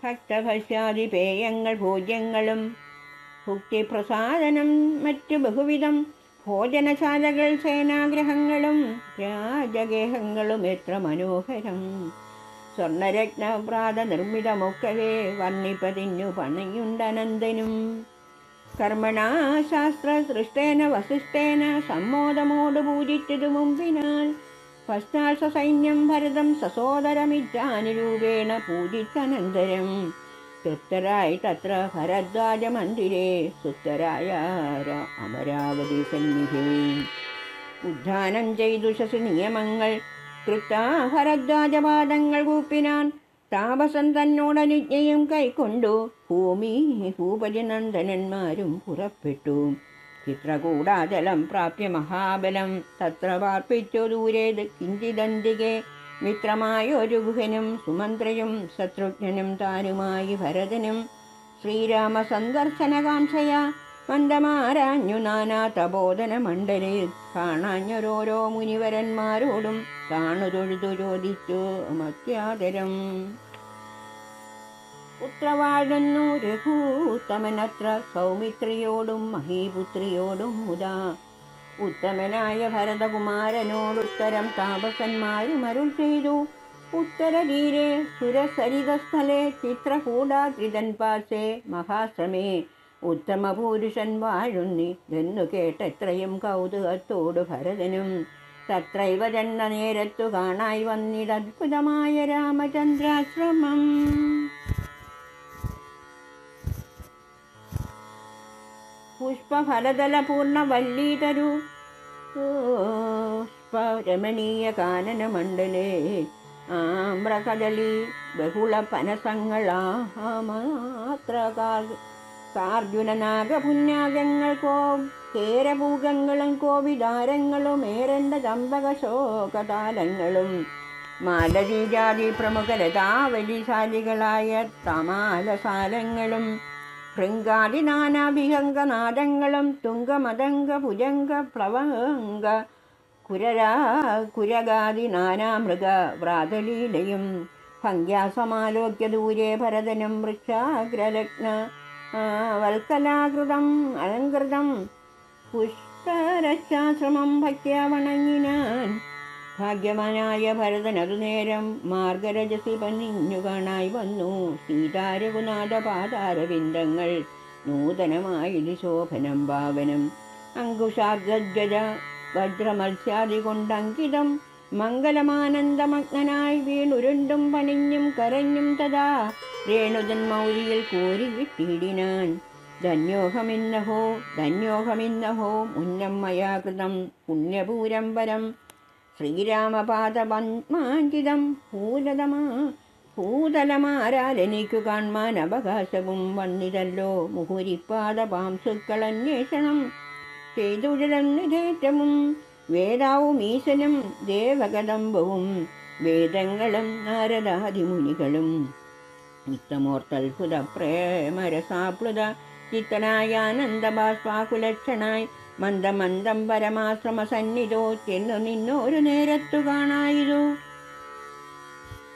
ഭക്തഭക്ഷ്യാദി പേയങ്ങൾ ഭോജ്യങ്ങളും ഭുക്തിപ്രസാദനം മറ്റു ബഹുവിധം ഭോജനശാലകൾ സേനാഗ്രഹങ്ങളും രാജഗേഹങ്ങളും എത്ര മനോഹരം. സ്വർണരത്നപ്രാത നിർമ്മിതമൊക്കവേ വർണ്ണിപ്പതിന്നു പണിയുണ്ടനന്ദനും. കർമ്മണാ ശാസ്ത്ര സൃഷ്ടേന വസിഷ്ഠേന സമ്മോദമോട് പൂജിച്ചതു മുമ്പിനാൽ പശ്ചാൽ സൈന്യം ഭരതം സസോദരമിത്യാനുരൂപേണ പൂജിച്ചനന്തരം തൃപ്തരായി തത്ര ഭരദ്വാജ മന്ദിരേ സുസ്ഥരായ അമരാവതി സന്നിധി. ഉദ്ധാനം ചെയ്തു ശശി നിയമങ്ങൾ കൃത്താ ഭരദ്വാജപാദങ്ങൾ കൂപ്പിനാൻ. താപസൻ തന്നോടനുജ്ഞയും കൈക്കൊണ്ടു ഭൂപതിനന്ദനന്മാരും പുറപ്പെട്ടു. ചിത്രകൂടാചലം പ്രാപ്യ മഹാബലം തത്ര പാർപ്പിച്ചു ദൂരെ കിഞ്ചിദന്തികെ. മിത്രമായൊരു ഗുഹനും സുമന്ത്രയും ശത്രുഘ്നനും താനുമായി ഭരതനും ശ്രീരാമ സന്ദർശനകാംക്ഷയ മന്ദമാരാഞ്ഞു നാനാ തപോധന മണ്ഡലിൽ കാണാഞ്ഞൊരോരോ മുനിവരന്മാരോടും താണു തൊഴുതു ചോദിച്ചു മത്യാദരം. പുത്രവാഴുന്നു രഘൂത്തമനത്ര സൗമിത്രിയോടും മഹീപുത്രിയോടും മുതാ. ഉത്തമനായ ഭരതകുമാരനോടുത്തരം താപസന്മാരും അരുൾ ചെയ്തു. ഉത്തരതീരെ സുരസരിതസ്ഥലെ ചിത്രകൂടാദ്രിതൻപാർശ്വേ മഹാശ്രമേ ഉത്തമപുരുഷൻ വാഴുന്നിതെന്നു കേട്ടെത്രയും കൗതുകത്തോടു ഭരതനും തത്രൈവ ചെന്ന നേരത്തു കാണായി വന്നിതദ്ഭുതമായ രാമചന്ദ്രാശ്രമം. പുഷ്പഫലദലപൂർണവല്ലീതരു രമണീയ കാനനമണ്ഡലേ ആമ്രകദളി ബഹുള പനസങ്ങളാമാത്ര കാർജുനനാഗപുണ്യാഗങ്ങൾക്കോ കേരഭൂഗങ്ങളും കോവിദാരങ്ങളും ഏരണ്ട ചമ്പകശോകതാലങ്ങളും മാലതീജാതി പ്രമുഖലതാവലിശാലികളായ തമാലസാലങ്ങളും ഭൃങ്കാദി നാനാഭിഹംഗനാദങ്ങളും തുംഗമതംഗ ഭുജംഗ പ്ലവംഗ കുരഗാദി നാനാമൃഗ വ്രാതലീലയും ഭംഗ്യാസമാലോക്യ ദൂരെ ഭരതനും വൃക്ഷാഗ്രലഗ്ന വൽക്കലാകൃതം അലങ്കൃതം പുഷ്പരക്ഷാശ്രമം ഭക്ത്യാ വണങ്ങിനാൻ. ഭാഗ്യവാനായ ഭരതനതു നേരം മാർഗരജസി പന്നിഞ്ഞു കാണായി വന്നു. സീതാരഘുനാഥ പാതാരവിന്ദങ്ങൾ നൂതനമായിതി ശോഭനം ഭാവനം. അങ്കുശാർഗജ വജ്രമത്സ്യാദി കൊണ്ടങ്കിതം മംഗലമാനന്ദമഗ്നനായി വീണുരുണ്ടും പണിഞ്ഞും കരഞ്ഞും തഥാ രേണുതൻ മൗലിയിൽ കോരിവിട്ടിടിനാൻ. ധന്യോഹമിന്നഹോ ധന്യോഹമിന്നഹോ മുന്നം മയാ കൃതം പുണ്യപൂരം വരം ശ്രീരാമപാദപത്മാഞ്ചിതം ഭൂതലമാരാലെനിക്കു കാൺമാൻ അവകാശവും വന്നിതല്ലോ. മുഹുരിപ്പാദപാംസുക്കളന്വേഷണം ചെയ്തുഴലന്നിതേറ്റവും വേദാവും ഈശനും ദേവകദംബവും വേദങ്ങളും നാരദാദിമുനികളും നിത്തമോർത്തത്ഭുത പ്രേമരസാപ്ലുത ചിത്തനായാനന്ദബാഷ്പാകുലക്ഷണായി മന്ദമന്ദം പരമാശ്രമ സന്നിധോ ചെന്നു നിന്നൊരു നേരത്തു കാണായിരു.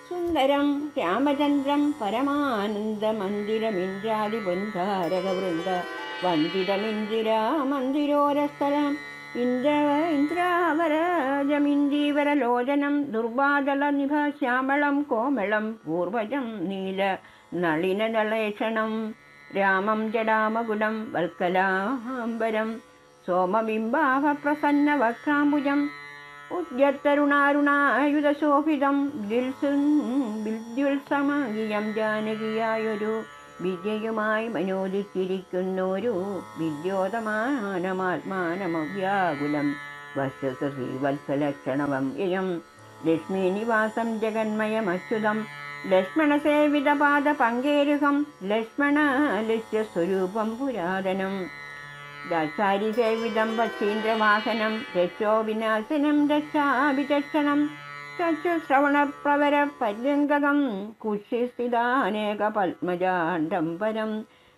സുന്ദരം രാമചന്ദ്രം പരമാനന്ദമന്ദിരമിന്ദ്രാദിബന്ധാരകവൃന്ദ വന്ദിതമിന്ദിരാ മന്ദിരോരസ്ഥലം ഇന്ദ്രാവരജമിന്ദീവരലോചനം ദുർവാദള നിഭ ശ്യാമളം കോമളം പൂർവജം നീല നളിനദളേഷണം രാമം ജടാമകുടം വൽക്കലാംബരം സോമബിംബാഭ പ്രസന്ന വക്രാംബുജം ഉദ്യത്തരുണാരുണായുധശോഭിതം വിദ്യുത്സമഗിയം ജാനകിയായൊരു വിദ്യയുമായി മനോദിച്ചിരിക്കുന്നൊരു വിദ്യോതമാനമാത്മാനമവ്യാകുലം വശ്യശ്രീവത്സലക്ഷണവം യം ലക്ഷ്മീനിവാസം ജഗന്മയമച്യുതം ലക്ഷ്മണസേവിതപാദ പങ്കേരുഹം ലക്ഷ്മണലക്ഷ്യസ്വരൂപം പുരാതനം ദാസാരിസേവിതം വത്സീന്ദ്രവാഹനം രക്ഷോ വിനാശനം രക്ഷാഭിചക്ഷണം ചക്ഷുശ്രവണപ്രവര പര്യങ്കകം കുഷിസ്ഥിതാനേക പത്മജാണ്ഡം പരം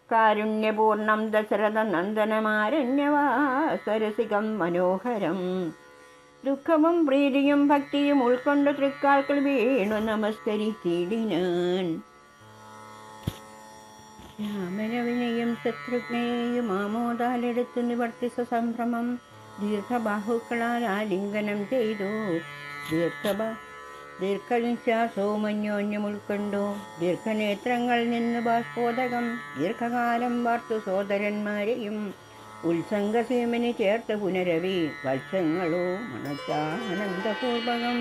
കാരുണ്യപൂർണം ദശരഥ നന്ദനമാരണ്യവാസരസികം മനോഹരം. ദുഃഖവും പ്രീതിയും ഭക്തിയും ഉൾക്കൊണ്ട് തൃക്കാൽക്കൾ വീണു നമസ്കരിച്ചിടിനാൻ. രാമനവിനെയും ശത്രുഘ്നെയും ആമോദാലെടുത്ത് നിവർത്തിച്ച സംഭ്രമം ദീർഘബാഹുക്കളാൽ ആലിംഗനം ചെയ്തു. ദീർഘനിശ്വാസവും അന്യോന്യം ഉൾക്കൊണ്ടു. ദീർഘനേത്രങ്ങൾ നിന്ന് ബാഷ്പോദകം ദീർഘകാലം വാർത്തു സോദരന്മാരെയും ഉത്സംഗസീമനി ചേർത്ത് പുനരവി വത്സങ്ങളോ മണച്ചാനന്ദപൂർവകം.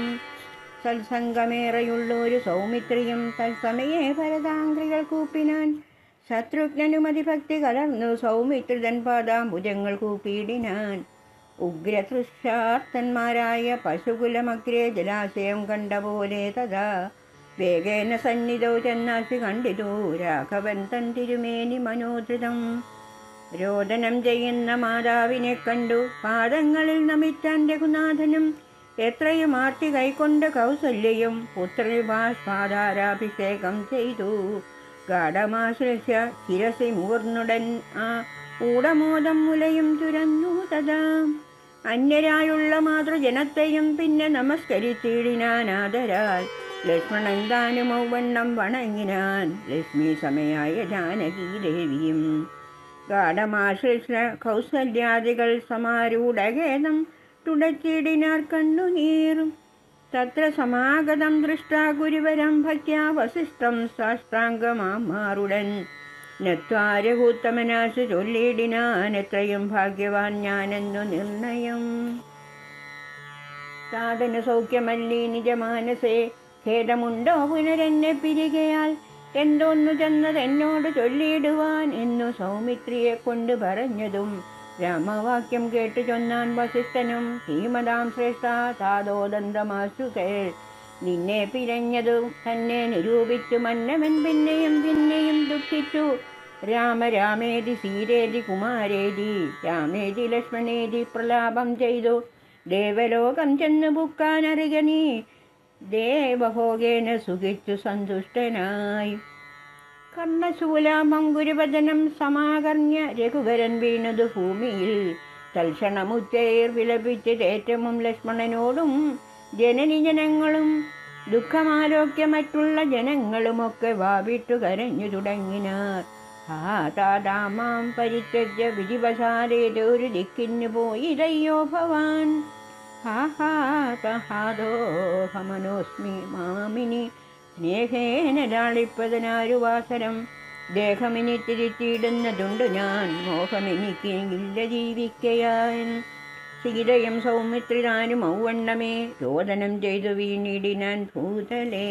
സത്സംഗമേറെയുള്ളൊരു സൗമിത്രിയും തത്സമയെ ഭരതാംഗ്രികൾ കൂപ്പിനാൻ. ശത്രുഘ്നനുമതിഭക്തി കലർന്നു സൗമിത്രിതൻ പാദാംബുജങ്ങൾ കൂപ്പിയിടിനാൻ. ഉഗ്രതൃഷ്ടാർത്തന്മാരായ പശുകുലമഗ്രേ ജലാശയം കണ്ട പോലെ തഥാ വേഗേന സന്നിധോ ചെന്നാശി കണ്ടിതു രാഘവൻ തൻ തിരുമേനി മനോധൃതം. രോദനം ചെയ്യുന്ന മാതാവിനെ കണ്ടു പാദങ്ങളിൽ നമിച്ചാൻ രഘുനാഥനും. എത്രയും ആർത്തി കൈക്കൊണ്ട് കൗസല്യയും പുത്രനിവാസ്പാദാരാഭിഷേകം ചെയ്തു. ഗാഠമാശ്ലേഷ്യ ശിരസി മൂർന്നുടൻ ഊടമോദം മുലയും തുരന്നു തഥാ. അന്യരായുള്ള മാതൃജനത്തെയും പിന്നെ നമസ്കരിച്ചിടിനാനാദരാൽ ലക്ഷ്മണൻ താനും ഔവണ്ണം വണങ്ങിനാൻ ലക്ഷ്മി സമയായ ജാനകി ദേവിയും. ഗാഠമാശ്ലിഷ്ട കൗസല്യാദികൾ സമാരൂഢഖേദം തുടച്ചിടിനാർ കണ്ണുനീറും. തത്ര സമാഗതം ദൃഷ്ടാ ഗുരുവരം ഭക്യാ വസിഷ്ഠം സാഷ്ടാംഗമാറുടൻ നത്വാരഭൂത്തമനാശു ചൊല്ലിടിനാൻ എത്രയും ഭാഗ്യവാൻ ഞാനെന്നു നിർണയം. സാധന സൗഖ്യമല്ലീ നിജമാനസേ, ഖേദമുണ്ടോ പുനരെന്നെ പിരികയാൽ, എന്തോന്നു ചെന്നത് എന്നോട് ചൊല്ലിയിടുവാൻ എന്നു സൗമിത്രിയെ കൊണ്ട് പറഞ്ഞതും രാമവാക്യം കേട്ടു ചൊന്നാൻ വസിഷ്ഠനും. ധീമതാം ശ്രേഷ്ഠ താതോദന്തമാശു കേൾ, നിന്നെ പിരഞ്ഞതു തന്നെ നിരൂപിച്ചു മന്നവൻ പിന്നെയും പിന്നെയും ദുഃഖിച്ചു. രാമ രാമേതി സീതേതി കുമാരേതി രാമേതി ലക്ഷ്മണേതി പ്രലാപം ചെയ്തു. ദേവലോകം ചെന്നു പുക്കാനറിക നീ, ദേവഭോഗേന സുഖിച്ചു സന്തുഷ്ടനായി. കർണശൂലാഭം ഗുരുവദനം സമാകർണ്യ രഘുവരൻ വീണതു ഭൂമിയിൽ. തൽക്ഷണമുച്ചൈർ വിലപിച്ച് തേറ്റമും ലക്ഷ്മണനോടും ജനനി ജനങ്ങളും ദുഃഖമാലോക്യ മറ്റുള്ള ജനങ്ങളുമൊക്കെ വാവിട്ടു കരഞ്ഞു തുടങ്ങിനാർ. താതാമാം പരിത്യജ്യ വിധിവശാലേതൊരു ദിക്കിന്നു പോയിതയ്യോ ഭവാൻ. ഹാഹാതഹാദോഹമനോസ്മി മാമിനി സ്നേഹേന ലാളിപ്പതനാരുവാസരം. ദേഹമിനി തിരിച്ചിടുന്നതുണ്ട് ഞാൻ, മോഹമെനിക്കില്ല ജീവിക്കയാൻ. സീതയും സൗമിത്രിതാനും ഔവണ്ണമേ രോദനം ചെയ്തു വീണിടിനാൻ ഭൂതലേ.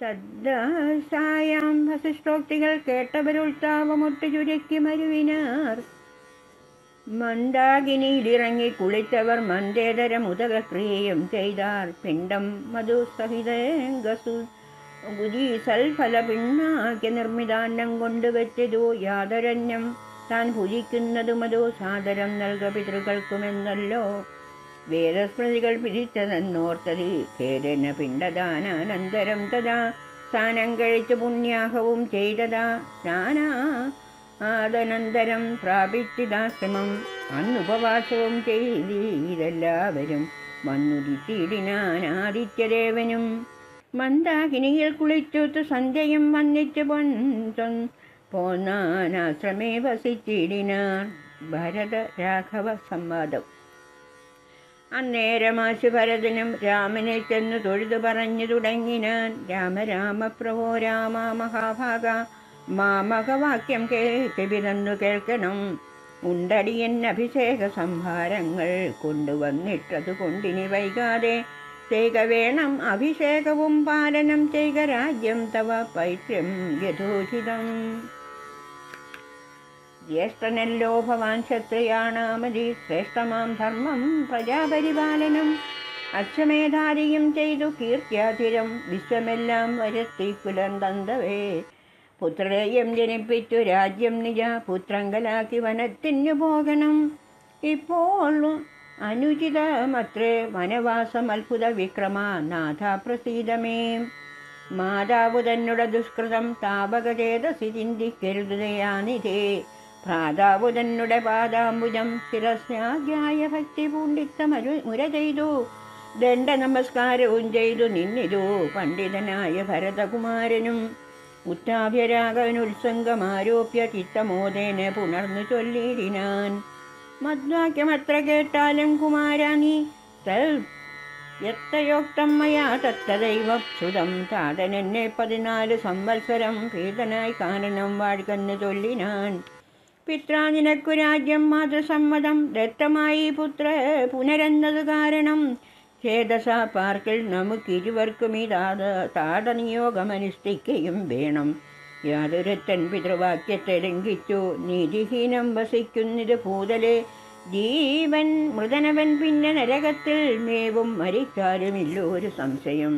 തദ്ദാസായാം വസിഷ്ഠോക്തികൾ കേട്ടവരുൾത്താവമൊട്ടു ചുരുക്കി മരുവിനാർ. മന്ദാകിനിയിലിറങ്ങി കുളിച്ചവർ മന്ദേതരമുദകക്രിയയും ചെയ്താർ. പിണ്ടം മധുസഹിതേങ്കസു സൽഫല പിണ്ണാക്കി നിർമ്മിതാന്നം കൊണ്ടുവച്ചതു യാതൊരന്യം താൻ ഭുജിക്കുന്നതുമതോ സാദരം നൽക പിതൃകൾക്കുമെന്നല്ലോ വേദസ്മൃതികൾ പിരിച്ചതെന്നോർത്തതി. ഖേദന പിണ്ടദാനാനന്തരം തഥാ സ്നാനം കഴിച്ചു പുണ്യാഹവും ചെയ്തതാ. സ്നാനാദനന്തരം പ്രാപിച്ചിതാശ്രമം അന്നുപവാസവും ചെയ്തീരെല്ലാവരും വന്നുദിച്ചിടിനാൻ ആദിത്യദേവനും. മന്ദാകിനിയിൽ കുളിച്ചു സന്ധ്യയും വന്നിച്ചു പോന്നാനാശ്രമേ വസിച്ചിടിനാൻ. ഭരത രാഘവ സംവാദം. അന്നേരമാശു ഭരതനും രാമനെ ചെന്നു തൊഴുതു പറഞ്ഞു തുടങ്ങിനാൻ. രാമ രാമ പ്രഭോ രാമ മഹാഭാഗ, മാമകവാക്യം കേൾക്കുവിതെന്നു കേൾക്കണം. ഉണ്ടടിയൻ അഭിഷേക സംഭാരങ്ങൾ കൊണ്ടുവന്നിട്ടതു കൊണ്ടിനി വൈകാതെ ചെയ്ക വേണം അഭിഷേകവും പാലനം ചെയ്ക രാജ്യം തവ പൈത്രം യഥോചിതം. ജ്യേഷ്ഠനല്ലോ ഭവാൻ ക്ഷത്രിയാണാമതി, ശ്രേഷ്ഠമാം ധർമ്മം പ്രജാപരിപാലനം. അശ്വമേധാദിയും ചെയ്തു കീർത്തിയാതിരം വിശ്വമെല്ലാം വരുത്തിക്കുലന്തവേ. പുത്രേയം ജനിപ്പിച്ചു രാജ്യം നിജ പുത്രങ്കലാക്കി വനത്തിനു പോകണം. ഇപ്പോൾ അനുചിതമത്രേ വനവാസം അത്ഭുത വിക്രമ നാഥ പ്രസീദമേ. മാതാവ് തന്നുടെ ദുഷ്കൃതം താപകചേതസി ചിന്തിക്കരുതയാനിധേ. ഭ്രാതാവ് തന്നുടെ പാദാംബുജം ശിരസ്യാഗ്യായ ഭക്തി പൂണ്ടിത്ത മുര ചെയ്തു. ദണ്ഡ നമസ്കാരവും ചെയ്തു നിന്നിതു പണ്ഡിതനായ ഭരതകുമാരനും. ഉത്താഭ്യരാഗനുത്സംഗമാരോപ്യ ചിത്തമോദേന പുണർന്നു ചൊല്ലിടിനാൻ. മദ്വാക്യമത്ര കേട്ടാലും കുമാരാ നീ യത്തയോക്തം മയാ തത്തദൈവ ശ്രുതം. താതനെന്നെ 14 സംവത്സരം പീതനായി കാനനം വാഴ്കന്നു ചൊല്ലിനാൻ. പിത്രാ നിനക്കു രാജ്യം മാതൃസമ്മതം ദത്തമായി പുത്ര പുനരെന്നത് കാരണം. ഛേദസ പാർക്കിൽ നമുക്കിരുവർക്കും ഈ താതനിയോഗമനുഷ്ഠിക്കുകയും വേണം. യാതൊരുത്തൻ പിതൃവാക്യത്തെ ലംഘിച്ചു നീതിഹീനം വസിക്കുന്നിത് ഭൂതലെ. ജീവൻ മൃതനവൻ പിന്നെ നരകത്തിൽ മേവും മരിച്ചാലുമില്ലോ ഒരു സംശയം.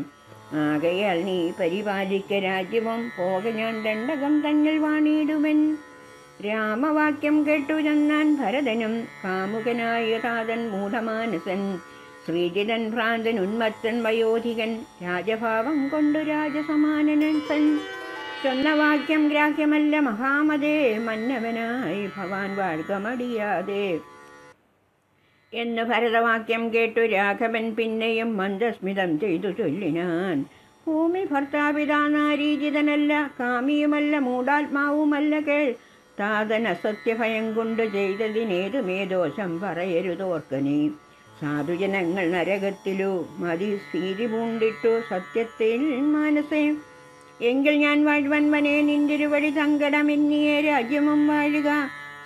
ആകയാൽ നീ പരിപാലിക്ക രാജ്യവും പോക ഞാൻ ദണ്ഡകം തന്നിൽ വാണിടുവൻ. രാമവാക്യം കേട്ടു ചെന്നാൻ ഭരതനും. കാമുകനായ താതൻ മൂഢമാനസൻ, ശ്രീജിതൻ ഭ്രാന്തൻ ഉന്മത്തൻ വയോധികൻ, രാജഭാവം കൊണ്ടു രാജസമാനനൻ. ചൊന്ന വാക്യം ഗ്രാഹ്യമല്ല മഹാമതേ, മന്നവനായി ഭവാൻ വാഴ്ക മടിയാതെ എന്ന് ഭരതവാക്യം കേട്ടു രാഘവൻ പിന്നെയും മന്ദസ്മിതം ചെയ്തു ചൊല്ലിനാൻ. ഭൂമി ഭർത്താപിതാ നാരീജിതനല്ല, കാമിയുമല്ല, മൂഢാത്മാവുമല്ല, കേൾ താതൻ അസത്യഭയം കൊണ്ട് ചെയ്തതിനേതുമേ ദോഷം പറയരുതോർക്കനീ. സാധുജനങ്ങൾ നരകത്തിലു മതിസ്ഥിതി പൂണ്ടിട്ടു സത്യത്തിൽ മാനസേ. എങ്കിൽ ഞാൻ വാഴ്വൻവനെ നിന്തിരുവഴി സങ്കടമെന്നിയേ രാജ്യമും വാഴുക.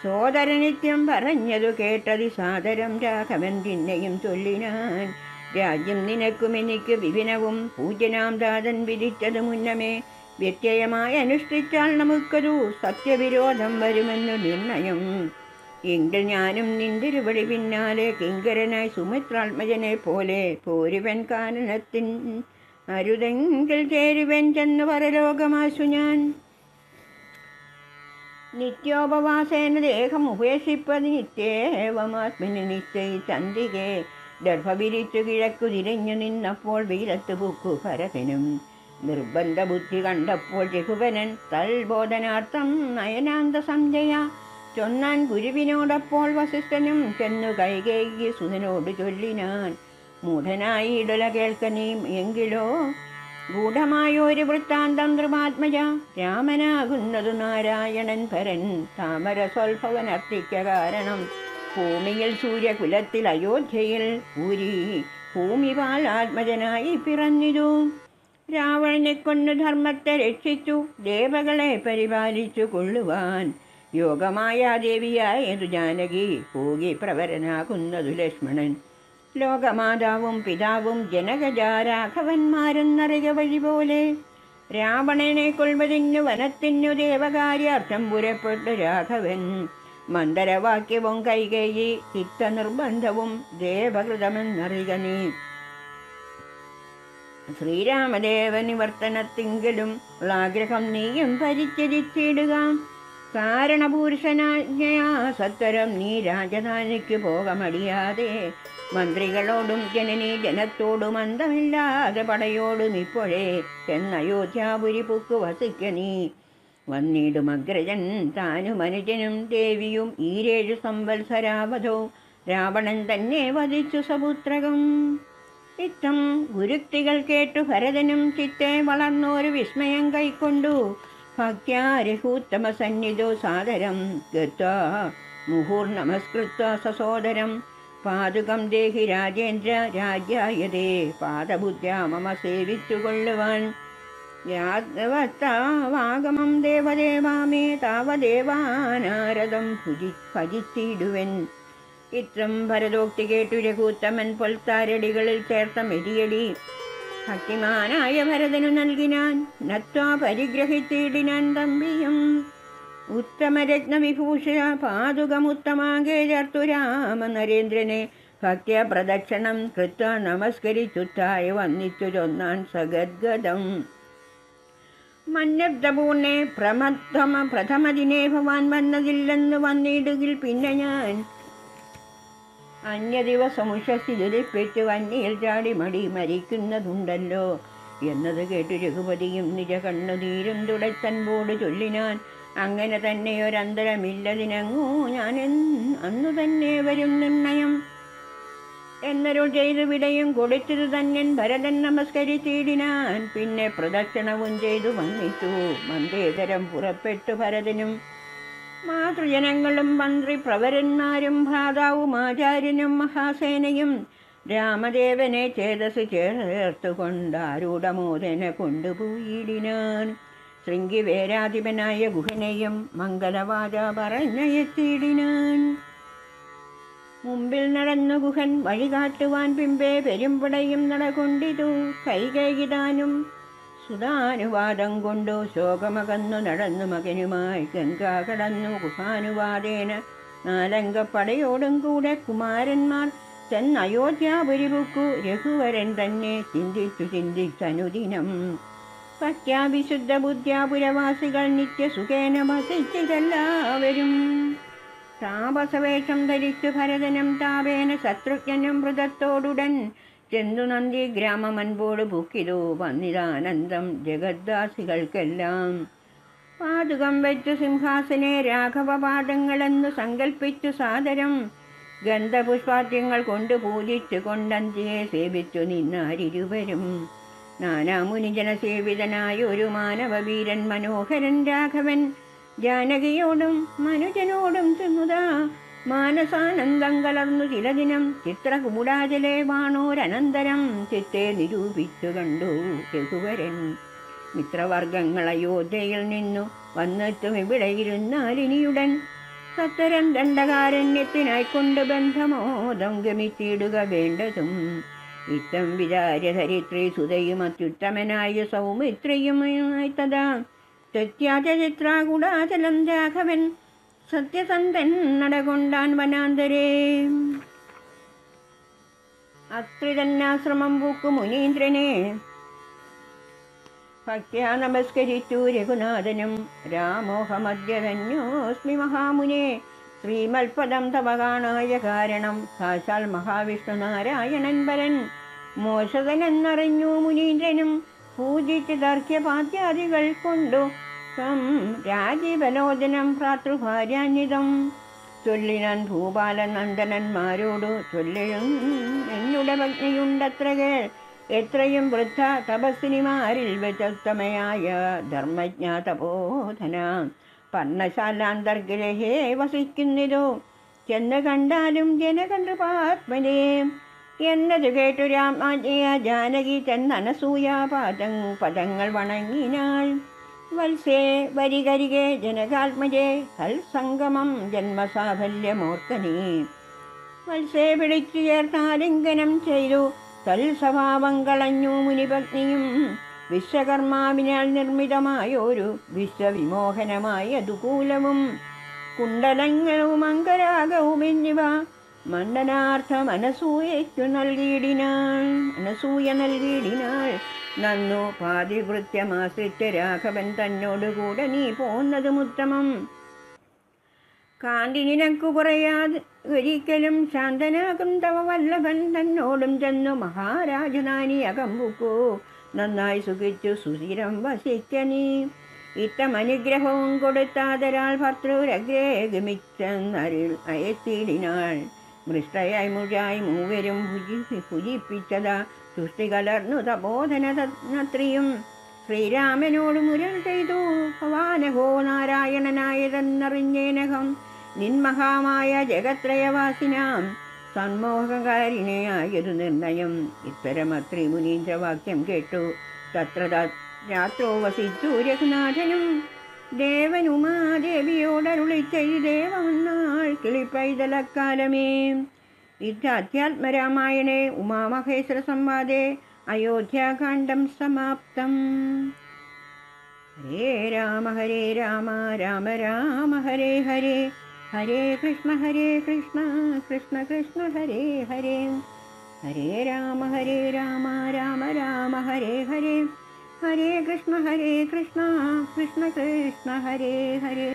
സോദരനിത്യം പറഞ്ഞതു കേട്ടതി സാദരം രാഘവൻ പിന്നെയും ചൊല്ലിനാൻ. രാജ്യം നിനക്കും എനിക്ക് വിപിനവും പൂജ്യനാം താതൻ വിധിച്ചത് മുന്നമേ. വ്യത്യയമായി അനുഷ്ഠിച്ചാൽ നമുക്കതു സത്യവിരോധം വരുമെന്നു നിർണയം. എങ്കിൽ ഞാനും നിന്തിരുവടി പിന്നാലെ കിങ്കരനായി സുമിത്രാത്മജനെ പോലെ പോരുവൻ കാനനത്തിൻ അരുതെങ്കിൽ ചേരുവൻ ചെന്നു പരലോകമാശു ഞാൻ. നിത്യോപവാസേന ദേഹം ഉപേക്ഷിപ്പത് നിത്യേവമാത്മനി നിശ്ചയി ചന്തികെ. ദർഭവിരിച്ചു കിഴക്കു തിരിഞ്ഞു നിന്നപ്പോൾ വീരത്ത് പൂക്കു ഭരതനും. നിർബന്ധ ബുദ്ധി കണ്ടപ്പോൾ രഘുവനൻ തൽബോധനാർത്ഥം നയനാന്ത സഞ്ജയ ചൊന്നാൻ ഗുരുവിനോടപ്പോൾ വസിഷ്ഠനും ചെന്നു കൈകേയി സുതനോട് ചൊല്ലിനാൻ. മൂഢനായി ഇടല കേൾക്കനീം എങ്കിലോ ഗൂഢമായൊരു വൃത്താന്തം ധൃമാത്മജ. രാമനാകുന്നതു നാരായണൻ പരൻ താമര സ്വൽഭവനർത്തിക്ക കാരണം. ഭൂമിയിൽ സൂര്യകുലത്തിൽ അയോധ്യയിൽ പൂരി ഭൂമിപാൽ ആത്മജനായി പിറന്നിതു. രാവണനെ കൊന്നു ധർമ്മത്തെ രക്ഷിച്ചു ദേവകളെ പരിപാലിച്ചു കൊള്ളുവാൻ. യോഗമായ ദേവിയായതു ജാനകി ഭോഗി പ്രവരനാകുന്നതു ലക്ഷ്മണൻ. ലോകമാതാവും പിതാവും ജനകജാരാഘവന്മാരെന്നറിയ വഴി പോലെ. രാവണനെ കൊൽവതിന്നു വനത്തിനു ദേവകാര്യാർത്ഥം പുറപ്പെട്ടു രാഘവൻ. മന്ദരവാക്യവും കൈകേയി ചിത്തനിർബന്ധവും ദേവകൃതമെന്നറിക നീ. ശ്രീരാമദേവനിവർത്തനത്തിങ്കലും ആഗ്രഹം നീയും പരിത്യജിച്ചിടുക. കാരണപുരുഷനാജ്ഞയാ സത്വരം നീ രാജധാനിക്ക് പോകമടിയാതെ. മന്ത്രികളോടും ജനനീ ജനത്തോടും അന്തമില്ലാതെ പടയോടും ഇപ്പോഴേ ചെന്നയോധ്യാപുരി പുക്കു വസിക്ക നീ. വന്നിടും അഗ്രജൻ താനും അനുജനും ദേവിയും 7 സംവത്സരാവധോ. രാവണൻ തന്നെ വധിച്ചു സപുത്രകം. ഇത്തം ഗുരുക്തികൾ കേട്ടു ഭരതനും ചിത്തെ വളർന്നോരു വിസ്മയം കൈക്കൊണ്ടു. ഭക്ത്യാരഹൂത്തമ സന്നിധോ സാദരം ഗത്വാ മുഹുർനമസ്കൃത്വ സസോദരം. പാതുകം ദേഹി രാജേന്ദ്ര രാജ്യായതേ പാദബുദ്ധ്യാ മമ സേവിച്ചുകൊള്ളുവാൻ. യാദവത്താവാഗമം ദേവദേവാമേ താവദേവാനാരദം ഭജിച്ചിടുവൻ. ഇത്രം ഭരതോക്തി കേട്ടു രഘുത്തമൻ പൊൽത്താരടികളിൽ ചേർത്ത മെതിയടി ഭക്തിമാനായ ഭരതനു നൽകിനാൻ. നത്വാ പരിഗ്രഹിച്ചിടിനാൻ തമ്പിയും. ഉത്തമരത്നവിഭൂഷ പാതുകമുത്തമാകെ ചേർത്തു രാമ നരേന്ദ്രനെ ഭക്ത്യ പ്രദക്ഷിണം കൃത്വ നമസ്കരിച്ചുത്തായി വന്നിച്ചു ചൊന്നാൻ സഗദ്ഗതം. മന്യബ്ദപൂർണെ പ്രഥമദിനേ ഭവാൻ വന്നതില്ലെന്ന് വന്നിടുകിൽ പിന്നെ ഞാൻ അന്യദിവസമുഷസിതുരിപ്പിച്ചു വന്നിയിൽ ചാടി മരിക്കുന്നതുണ്ടല്ലോ എന്നത് കേട്ടു രഘുപതിയും നിജ കണ്ണുനീരും തുടച്ചൻപോട് ചൊല്ലിനാൻ. അങ്ങനെ തന്നെയൊരന്തരമില്ലതിനങ്ങൂ ഞാൻ അന്നു തന്നെ വരും നിർണയം എന്നരുൾ ചെയ്തു വിടയും കൊടുത്തതു തന്നൻ ഭരതൻ നമസ്കരിച്ചിടിനാൻ. പിന്നെ പ്രദക്ഷിണവും ചെയ്തു വന്നിച്ചു മന്ദേതരം പുറപ്പെട്ടു ഭരതനും. മാതൃജനങ്ങളും മന്ത്രി പ്രവരന്മാരും ഭ്രാതാവും ആചാര്യനും മഹാസേനയും രാമദേവനെ ചേതസ് ചേർത്തുകൊണ്ടാരൂഢമോദന കൊണ്ടുപോയിടിനാൻ. ശൃംഗിവേരാധിപനായ ഗുഹനെയും മംഗലവാച പറഞ്ഞയച്ചിടിനാൻ. മുമ്പിൽ നടന്നു ഗുഹൻ വഴികാട്ടുവാൻ പിമ്പേ പെരുമ്പടയും നടകൊണ്ടിതു. കൈകൈകിതാനും സുധാനുവാദം കൊണ്ടു ശോകമകന്നു നടന്നു മകനുമായി ഗംഗാ കടന്നു. ഗുഹാനുവാദേന 4 അംഗപ്പടയോടും കൂടെ കുമാരന്മാർ ചെന്നയോധ്യാപുരിപുക്കു. രഘുവരൻ തന്നെ ചിന്തിച്ചനുദിനം ഭക്ത്യാവിശുദ്ധ ബുദ്ധ്യാപുരവാസികൾ നിത്യസുഖേന വസിച്ചതെല്ലാവരും. താപസവേഷം ധരിച്ചു ഭരതനും താപേന ശത്രുഘ്നും മൃതത്തോടുടൻ ചെന്നു നന്ദി ഗ്രാമമൻപോട് പൂക്കിതു. വന്നിതാനന്ദം ജഗദ്വാസികൾക്കെല്ലാം. പാതുകം വെച്ചു സിംഹാസനെ രാഘവപാദങ്ങളെന്നു സങ്കൽപ്പിച്ചു സാദരം ഗന്ധപുഷ്പാദ്യങ്ങൾ കൊണ്ട് പൂജിച്ചു കൊണ്ടന്തിയെ സേവിച്ചു നിന്നാരിരുവരും. നാനാമുനിജന സേവിതനായ ഒരു മാനവവീരൻ മനോഹരൻ രാഘവൻ ജാനകിയോടും മനുജനോടും ചെന്നുതാ മാനസാനന്ദം കലർന്നു ചില ദിനം ചിത്രകൂടാചലെ വാണോരനന്തരം ചിത്തെ നിരൂപിച്ചു കണ്ടു രഘുവരൻ. മിത്രവർഗങ്ങൾ അയോധ്യയിൽ നിന്നു വന്നെത്തും ഇവിടെ ഇരുന്നാലിനിയുടൻ സത്തരം ദണ്ഡകാരണ്യത്തിനായിക്കൊണ്ട് ബന്ധമോദം ഗമിച്ചിടുക വേണ്ടതും. ഇത്തം വിചാര്യ ധരിത്രി സുതയും അത്യുത്തമനായ സൗമിത്രിയുമായി തഥാ തെത്യാചരിത്രാകുടാചലം രാഘവൻ സത്യസന്ധൻ നടകൊണ്ടാൻ വനാന്തരേ. അത്രിതന്നാശ്രമം പൂക്കു മുനീന്ദ്രനെ ഭക്ത്യാ നമസ്കരിച്ചു രഘുനാഥനും. രാമോഹമദ്യധന്യോസ്മി മഹാമുനെ ശ്രീമൽപദം തവ കാണായ കാരണം സാക്ഷാൽ മഹാവിഷ്ണു നാരായണൻ പരൻ മോശതനെന്നറിഞ്ഞു മുനീന്ദ്രനും. പൂജിച്ച് ദർഘ്യപാദ്യാദികൾ കൊണ്ടു സം രാജീവലോചനം ഭ്രാതൃഭാര്യാന്വിതം ചൊല്ലിനാൻ ഭൂപാലനന്ദനന്മാരോടു ചൊല്ലിയും എന്നുടെ ഭഗ്നിയുണ്ടത്ര കേൾ. എത്രയും വൃദ്ധ തപസ്വിനിമാരിൽ വെച്ചുത്തമയായ ധർമ്മജ്ഞ തപോധന പർണശാലാന്തർഗ്രഹേ വസിക്കുന്നിതു. ചെന്ന് കണ്ടാലും ജനകനൃപാത്മനെ എന്നത് കേട്ടു രാമാജ്ഞയ ജാനകി ചെന്നനസൂയ പദങ്ങൾ വണങ്ങിനാൾ. വത്സേ വരികരികെ ജനകാത്മജേ സൽസംഗമം ജന്മസാഫല്യമോർക്കനീ. വത്സേ പിടിച്ചു ചേർത്താലിംഗനം ചെയ്തു തൽസ്വഭാവം കളഞ്ഞു മുനിപത്നിയും. വിശ്വകർമാവിനാൽ നിർമ്മിതമായൊരു വിശ്വവിമോഹനമായ ദുകൂലവും കുണ്ടലങ്ങളും അങ്കരാഗവും എന്നിവ മണ്ഡനാർത്ഥം അനസൂയ നൽകിയിടിനാൾ. നന്നു പാതിവൃത്യമാശ്രിത്യ രാഘവൻ തന്നോടുകൂടെ നീ പോന്നതും ഉത്തമം. കാന്തി നിനക്കു കുറയാതെ ഒരിക്കലും ശാന്തനാകും തവ വല്ലഭൻ തന്നോടും ചെന്നു മഹാരാജധാനി അകമ്പുക്കു നന്നായി സുഖിച്ചു സുസ്ഥിരം വസിക്കനീ. ഇത്തമനുഗ്രഹവും കൊടുത്താതരാൾ ഭർത്തൃരഗ്രേ ഗമിച്ചെന്നരിൽ അയത്തിടിനാൾ. മൃഷ്ടയായി മുഴായി മൂവരും ഭുജിപ്പിച്ചതാ തുഷ്ടി കലർന്നു തപോധനത്രിയും. ശ്രീരാമനോട് മുരൾ ചെയ്തു ഭവാനഹോ നാരായണനായതെന്നറിഞ്ഞേനകം നിന്മഹാമായ ജഗത്രയവാസിനാം സന്മോഹകാരിണിയായൊരു നിർണയം. ഇത്തരമത്രി മുനീന്ദ്രവാക്യം കേട്ടു തത്ര രാത്രോ വസിച്ചു രഘുനാഥനും. ദേവനുമാദേവിയോടരുളി ചെയ്തേവന്നാൾ കിളിപ്പൈതലക്കാലമേ. ഇത്യാധ്യാത്മരാമായണേ ഉമാമഹേശ്വര സംവാദേ അയോധ്യാകാണ്ഡം സമാപ്തം. ഹരേ രാമ രാമ രാമ ഹരേ ഹരേ, ഹരേ കൃഷ്ണ കൃഷ്ണ കൃഷ്ണ ഹരേ ഹരേ. ഹരേ രാമ രാമ രാമ ഹരേ ഹരേ, ഹരേ കൃഷ്ണ കൃഷ്ണ കൃഷ്ണ ഹരേ ഹരേ.